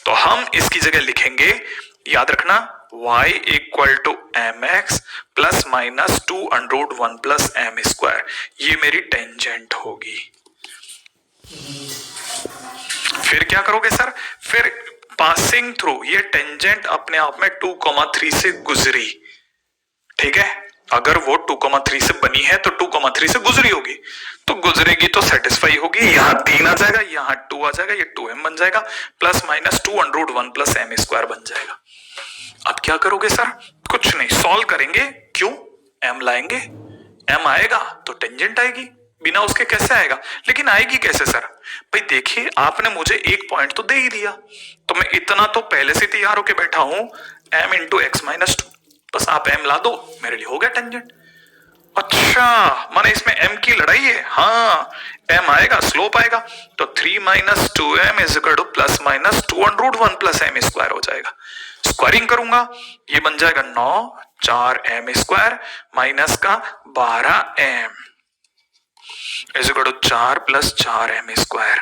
तो हम इसकी जगह लिखेंगे, याद रखना, y equal to M x plus minus 2√1 plus M square. ये मेरी टेंजेंट होगी। फिर क्या करोगे सर? फिर पासिंग थ्रू, ये टेंजेंट अपने आप में 2,3 से गुजरी, ठीक है? अगर वो 2,3 से बनी है तो 2,3 से गुजरी होगी, तो गुजरेगी तो सेटिस्फाई होगी। यहां 3 आ जाएगा, यहां 2 आ जाएगा, ये 2m बन जाएगा, plus minus 2√1 plus M square बन जाएगा। अब क्या करोगे सर? कुछ नहीं, सॉल्व करेंगे। क्यों? m लाएंगे, m आएगा तो टेंजेंट आएगी, बिना उसके कैसे आएगा? लेकिन आएगी कैसे सर? भाई देखिए, आपने मुझे एक पॉइंट तो दे ही दिया, तो मैं इतना तो पहले से तैयार होके बैठा हूं, m इंटू एक्स माइनस 2, बस आप m ला दो, मेरे लिए हो गया टेंजेंट। अच्छा, माने इसमें m की लड़ाई है? हाँ, m आएगा, स्लोप आएगा, तो 3 minus 2m is equal to plus minus 2√1 plus M square हो जाएगा। स्क्वायरिंग करूंगा, ये बन जाएगा 9, 4m स्क्वायर माइनस का 12m is equal to 4 plus 4m square.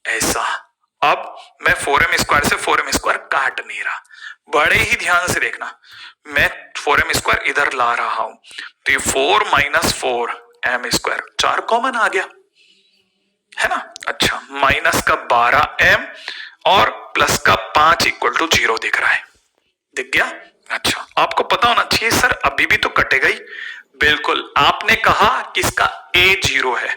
ऐसा। अब मैं 4m स्क्वायर से 4m स्क्वायर काट नहीं रहा, बड़े ही ध्यान से देखना, मैं 4m स्क्वायर इधर ला रहा हूं, तो ये 4 माइनस 4m स्क्वायर, 4 कॉमन आ गया, है ना? अच्छा, माइनस का 12m और प्लस का 5 इक्वल टू 0 दिख रहा है, दिख गया? अच्छा, आपको पता होना चाहिए सर अभी भी तो कटेगा ही। बिल्कुल, आपने कहा कि इसका a 0 है,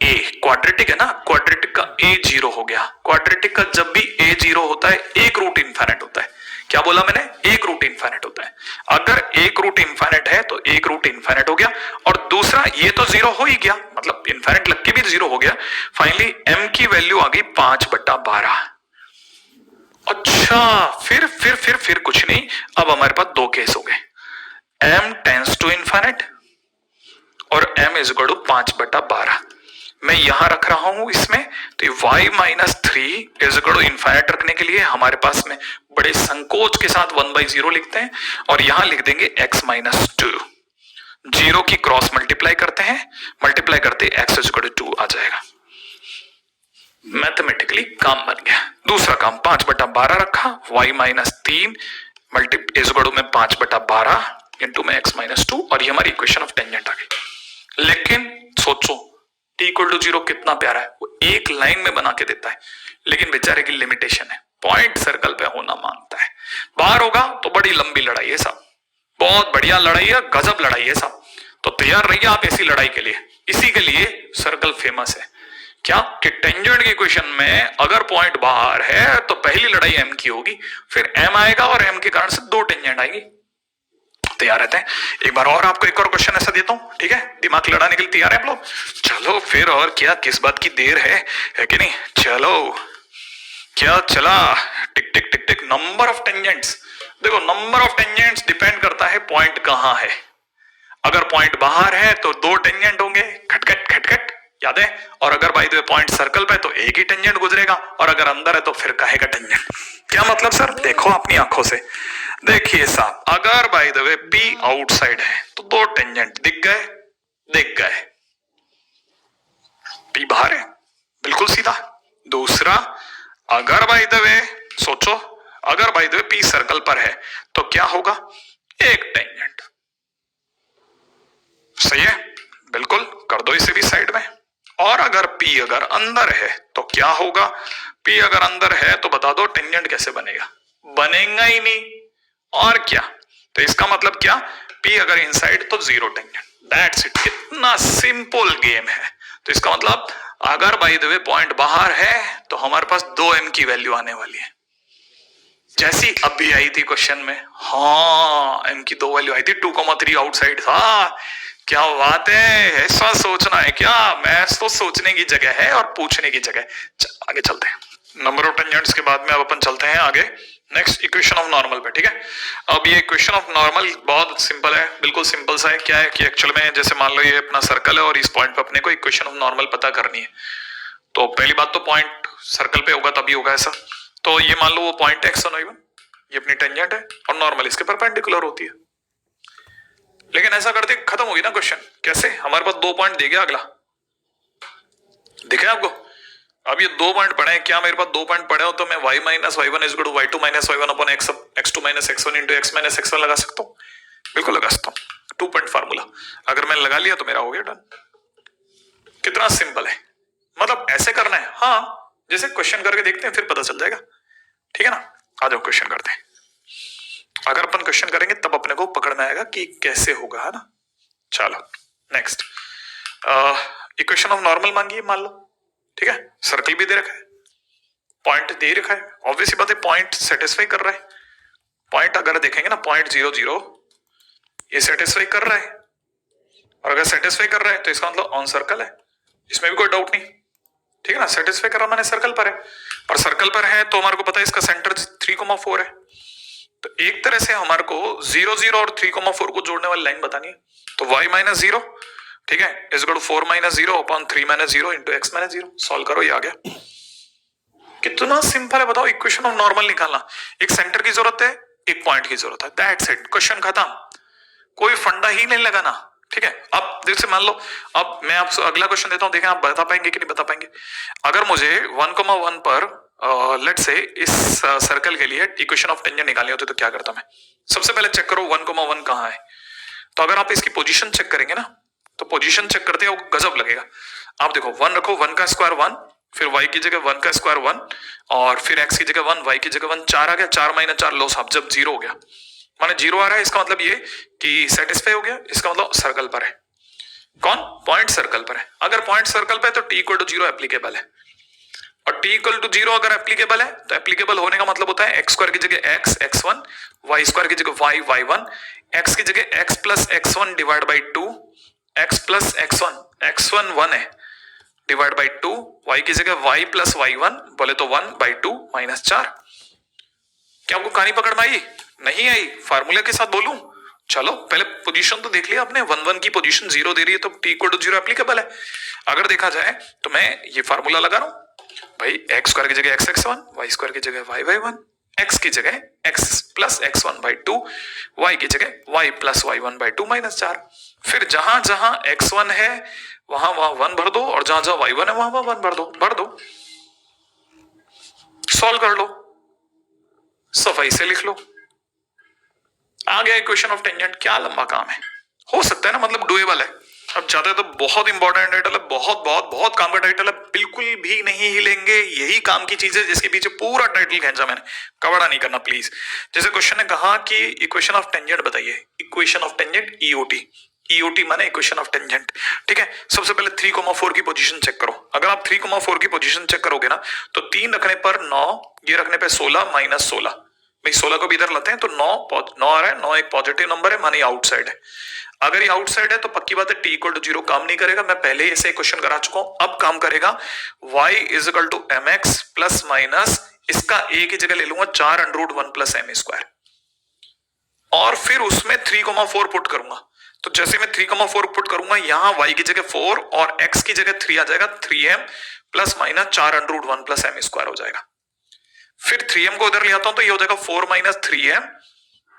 ए क्वाड्रेटिक है ना, क्वाड्रेटिक का ए 0 हो गया। क्वाड्रेटिक का जब भी ए 0 होता है, एक रूट इनफाइनाइट होता है। क्या बोला मैंने? एक रूट इनफाइनाइट होता है। अगर एक रूट इनफाइनाइट है तो एक रूट इनफाइनाइट हो गया, और दूसरा ये तो 0 हो ही गया, मतलब इनफाइनाइट लग के भी 0 हो गया। फाइनली m की वैल्यू आ गई 5/12। अच्छा, फिर कुछ नहीं, अब हमारे पास दो केस हो गए, m टेंस टू इनफाइनाइट और m इज इक्वल टू 5/12। मैं यहां रख रहा हूं इसमें, तो y minus 3 is equal to infinite रखने के लिए हमारे पास में बड़े संकोच के साथ 1/0 लिखते हैं, और यहां लिख देंगे x माइनस 2। 0 की क्रॉस मल्टीप्लाई करते हैं, मल्टीप्लाई करते x इज इक्वल टू 2 आ जाएगा। मैथमेटिकली काम बन गया। दूसरा काम 5/12 रखा, y minus 3 is equal to में 5/12 इंटू में x माइनस 2, और ये हमारी इक्वेशन ऑफ टेंजेंट आ गई। लेकिन सोचो, t इक्वल टू 0 कितना प्यारा है, वो एक लाइन में बना के देता है, लेकिन बेचारे की लिमिटेशन है, पॉइंट सर्कल पे होना मांगता है। बाहर होगा तो बड़ी लंबी लड़ाई है साहब, बहुत बढ़िया लड़ाई है, गजब लड़ाई है साहब। तो तैयार रहिए आप ऐसी लड़ाई के लिए। इसी के लिए सर्कल फेमस है, क्या कि टेंजेंट की इक्वेशन में अगर पॉइंट बाहर है तो पहली लड़ाई m की होगी, फिर m आएगा और m के कारण से दो टेंजेंट आएगी। तैयार रहते हैं? एक बार और आपको एक और क्वेश्चन ऐसा देता हूं, ठीक है? दिमाग लड़ाने के लिए तैयार है आप लोग? चलो फिर, और क्या, किस बात की देर है कि नहीं? चलो, क्या चला, टिक टिक टिक टिक। नंबर ऑफ टेंजेंट्स, देखो नंबर ऑफ टेंजेंट्स डिपेंड करता है पॉइंट कहां है। अगर पॉइंट बाहर है तो दो टेंजेंट होंगे, खटखट खटखट, याद है? और अगर bye the way point circle पे तो एक ही टेंजेंट गुजरेगा, और अगर अंदर है तो फिर कहेगा टेंजेंट। क्या मतलब सर? देखो अपनी आंखों से, देखिए साहब, अगर bye the way P outside है तो दो टेंजेंट दिख गए, दिख गए। P बाहर है, बिल्कुल सीधा। दूसरा, अगर बाय द वे, सोचो, अगर bye the way P circle पर है तो क्या होगा? एक टेंजेंट। सही है? बिल्कुल, कर दो इसे भी साइड में। और अगर P अगर अंदर है तो क्या होगा? P अगर अंदर है तो बता दो टेंजेंट कैसे बनेगा? बनेगा ही नहीं, और क्या? तो इसका मतलब क्या? P अगर इनसाइड तो 0 टेंजेंट, दैट्स इट। कितना सिंपल गेम है। तो इसका मतलब अगर बाय द वे पॉइंट बाहर है तो हमारे पास 2m की वैल्यू आने वाली है, जैसी अभी आई थी क्वेश्चन में। हाँ, m की 2 वैल्यू आई थी, 2,3 आउटसाइड था। क्या बात है, ऐसा सोचना है क्या? मैथ्स तो सोचने की जगह है और पूछने की जगह। चल आगे चलते हैं। नंबर ऑफ टेंजेंट्स के बाद में अब अपन चलते हैं आगे नेक्स्ट इक्वेशन ऑफ नॉर्मल पे, ठीक है? अब ये इक्वेशन ऑफ नॉर्मल बहुत सिंपल है, बिल्कुल सिंपल सा है। क्या है कि एक्चुअल में जैसे मान लो ये अपना सर्कल है और इस पॉइंट पे अपने को इक्वेशन ऑफ नॉर्मल पता करनी है। तो पहली बात तो पॉइंट सर्कल पे होगा तभी होगा ऐसा। तो ये मान लो वो पॉइंट x और y1, ये अपनी टेंजेंट है और नॉर्मल इसके परपेंडिकुलर होती है। लेकिन ऐसा करते खत्म होगी ना क्वेश्चन। कैसे? हमारे पास 2 पॉइंट दे गया, अगला दिखे आपको? अब ये 2 पॉइंट पढ़े हैं, क्या मेरे पास 2 पॉइंट पढ़े हो तो मैं y minus y one is equal to y two minus y one upon x two minus x one into x minus x one लगा सकता हूँ? बिल्कुल लगा सकता हूँ। 2 पॉइंट फार्मूला अगर मैंने लगा लिया तो मेरा हो गया डन। कितना सिंपल है, मतलब ऐसे करना है। हाँ, जैसे क्वेश्चन करके देखते हैं फिर पता चल जाएगा, ठीक है ना? आ जाओ क्वेश्चन करते हैं। अगर अपन क्वेश्चन करेंगे तब अपने को पकड़ में आएगा कि कैसे होगा, है ना? चलो नेक्स्ट, इक्वेशन ऑफ नॉर्मल मांगी मान लो, ठीक है? सर्कल भी दे रखा है, पॉइंट दे रखा है, ऑब्वियस बात है पॉइंट सेटिस्फाई कर रहा है। पॉइंट अगर देखेंगे ना, पॉइंट 0 0 ये सेटिस्फाई कर रहा है, और अगर सेटिस्फाई कर रहा है तो इसका मतलब ऑन सर्कल है, इसमें भी कोई डाउट नहीं, ठीक है ना? सेटिस्फाई कर रहा माने सर्कल पर है, और सर्कल पर है तो हमारे को पता है इसका सेंटर 3,4 है। तो एक तरह से हमारे को 0 0 और 3,4 को जोड़ने वाली लाइन बतानी है। तो y माइनस 0, ठीक है, is equal to 4 minus 0 upon 3 minus 0 into x minus 0। Solve करो, ये आ गया। कितना सिंपल है बताओ, इक्वेशन ऑफ नॉर्मल निकालना। एक सेंटर की जरूरत है, एक पॉइंट की जरूरत है, दैट्स इट, क्वेश्चन खत्म। कोई फंडा ही नहीं लगाना, ठीक है? अब जैसे मान लो, अब मैं आपसे अगला क्वेश्चन देता हूं, देखें आप बता पाएंगे कि नहीं बता पाएंगे। अगर मुझे 1,1 पर लेट्स से इस सर्कल के लिए इक्वेशन ऑफ टेंजेंट निकालनी होती तो क्या करता मैं? सबसे पहले चेक करो 1,1 कहां है। तो अगर आप इसकी पोजीशन चेक करेंगे ना, तो पोजीशन चेक करते हो गजब लगेगा। आप देखो 1 रखो, 1 का स्क्वायर 1, फिर y की जगह 1 का स्क्वायर 1, और फिर x की जगह 1, y की जगह 1, 4 आ गया, 4 माइनस 4 लो साहब, जब 0 हो गया माने 0 आ रहा है, इसका मतलब ये कि सेटिस्फाई हो गया, इसका मतलब सर्कल पर है। कौन? पॉइंट सर्कल पर है। अगर पॉइंट सर्कल पर है तो t इक्वल टू 0 एप्लीकेबल है, और t इक्वल टू 0 अगर एप्लीकेबल है तो एप्लीकेबल होने का मतलब होता है x स्क्वायर की जगह x x1, y स्क्वायर की जगह y y1, x की जगह x plus x1 divide by 2, x plus x1 1 है डिवाइड बाई 2, y की जगह y प्लस y1 बोले तो 1 बाई 2 माइनस 4। क्या आपको कहानी पकड़ में आई? नहीं आई? फार्मूला के साथ बोलूं? चलो पहले पोजीशन तो देख लिया आपने, 1 1 की पोजीशन 0 दे रही है तो t इक्वल टू 0 एप्लीकेबल है। अगर देखा जाए तो मैं ये फार्मूला लगा रहा हूं भाई, x स्क्वायर की जगह x x1, y स्क्वायर की जगह y y1, x की जगह x plus x1 by 2, y की जगह y plus y1 by 2 minus 4। फिर जहां जहां x1 है वहां वहां 1 भर दो, और जहां जहां y1 है वहां वहां 1 भर दो, सॉल्व कर लो, सफाई से लिख लो, आ गया इक्वेशन ऑफ टेंजेंट। क्या लंबा काम है, हो सकता है ना, मतलब डुएबल है। अब चाहते तो बहुत इंपॉर्टेंट टाइटल है, बहुत बहुत बहुत काम का टाइटल है, बिल्कुल भी नहीं हिलेंगे, यही काम की चीज है जिसके पीछे पूरा टाइटल खींचा मैंने, कवड़ा नहीं करना प्लीज। जैसे क्वेश्चन ने कहा कि इक्वेशन ऑफ टेंजेंट बताइए, equation of tangent EOT, EOT माने इक्वेशन ऑफ टेंजेंट, ठीक है? सबसे पहले 3,4 की पोजीशन चेक करो। अगर आप 3,4 की पोजीशन चेक करोगे ना तो 3 रखने पर 9, ये रखने पर 16 माइनस 16, भाई 16 को भी इधर लाते हैं तो 9 आ रहा है, 9 एक पॉजिटिव नंबर है माने आउटसाइड है। अगर ये आउटसाइड है तो पक्की बात है t इक्वल टू 0 काम नहीं करेगा, मैं पहले ही ऐसे क्वेश्चन करा चुका हूं। अब काम करेगा y is equal to mx plus minus इसका a की जगह ले लूंगा 4 under root 1 plus m square, और फिर उसमें 3,4 पुट करूंगा। तो जैसे मैं 3,4 पुट करूंगा, यहां y की जगह 4 और x की जगह 3 आ जाएगा, 3m plus minus 4 under root 1 plus m square हो जाएगा। फिर 3m को इधर ले आता हूं तो ये हो जाएगा 4 minus 3m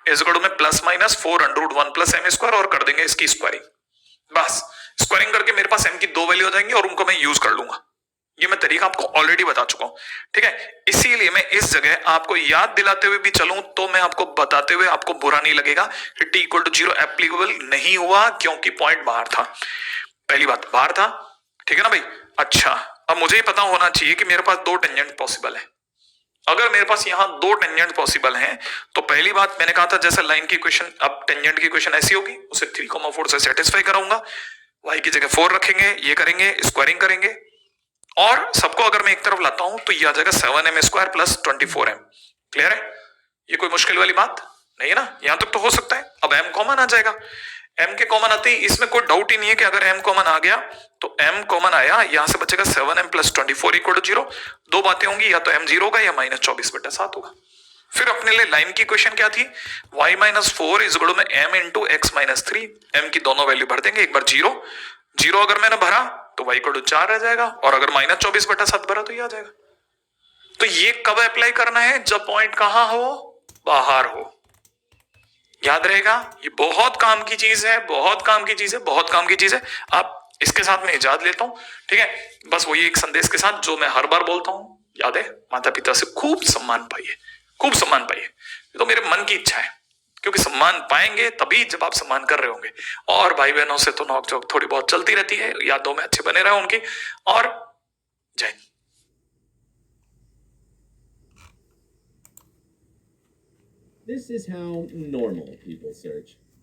is equal to में plus minus 4 under root 1 plus m square, और कर देंगे इसकी स्क्वायरिंग। बस स्क्वायरिंग करके मेरे पास m की 2 वैल्यू हो जाएंगी और उनको मैं यूज कर लूंगा। ये मैं तरीका आपको ऑलरेडी बता चुका हूं, ठीक है? इसीलिए मैं इस जगह आपको याद दिलाते हुए भी चलूं तो मैं आपको बताते हुए आपको बुरा नहीं लगेगा कि t इक्वल टू 0 एप्लीकेबल नहीं हुआ क्योंकि पॉइंट बाहर था। पहली बात बाहर था, ठीक है ना भाई? अच्छा, अब मुझे ही पता होना चाहिए कि मेरे पास 2 टेंजेंट पॉसिबल है। अगर मेरे पास यहां 2 टेंजेंट पॉसिबल हैं तो पहली बात मैंने कहा था जैसे लाइन की इक्वेशन, अब टेंजेंट की इक्वेशन ऐसी होगी, उसे 3,4 से सेटिस्फाई कराऊंगा, y की जगह 4 रखेंगे, ये करेंगे, स्क्वायरिंग करेंगे, और सबको अगर मैं एक तरफ लाता हूं तो ये आ जाएगा 7m square plus 24m। Clear है? ये कोई मुश्किल वाली बात नहीं है ना, यहां तक तो हो सकता है। अब m कॉमन आ जाएगा, m के कॉमन आते ही इसमें कोई डाउट ही नहीं है कि अगर m कॉमन आ गया तो m कॉमन आया, यहां से बचेगा 7m प्लस 24 इक्वल टू 0। दो बातें होंगी, या तो m 0 होगा या माइनस 24/7 होगा। फिर अपने लिए लाइन की क्वेश्चन क्या थी, y minus 4 is equal to में m into x minus 3, m की दोनों वैल्यू भर देंगे, एक बार 0 अगर मैंने भरा तो y इक्वल टू 4 रह जाएगा, और अगर माइनस 24/7 भरा तो ये आ जाएगा। तो ये कब अप्लाई करना है? जब पॉइंट कहां हो? बाहर हो। याद रहेगा, ये बहुत काम की चीज है, बहुत काम की चीज है, बहुत काम की चीज है। आप इसके साथ में इजाजत लेता हूं, ठीक है। बस वही एक संदेश के साथ जो मैं हर बार बोलता हूं, याद है, माता पिता से खूब सम्मान पाइए, खूब सम्मान पाइए। ये तो मेरे मन की इच्छा है, क्योंकि सम्मान पाएंगे तभी जब आप सम्मान कर रहे होंगे। और भाई बहनों से तो नोकझोंक थोड़ी बहुत चलती रहती है, यादों में अच्छे बने रहे उनकी। और जय Hind. This is how normal people search.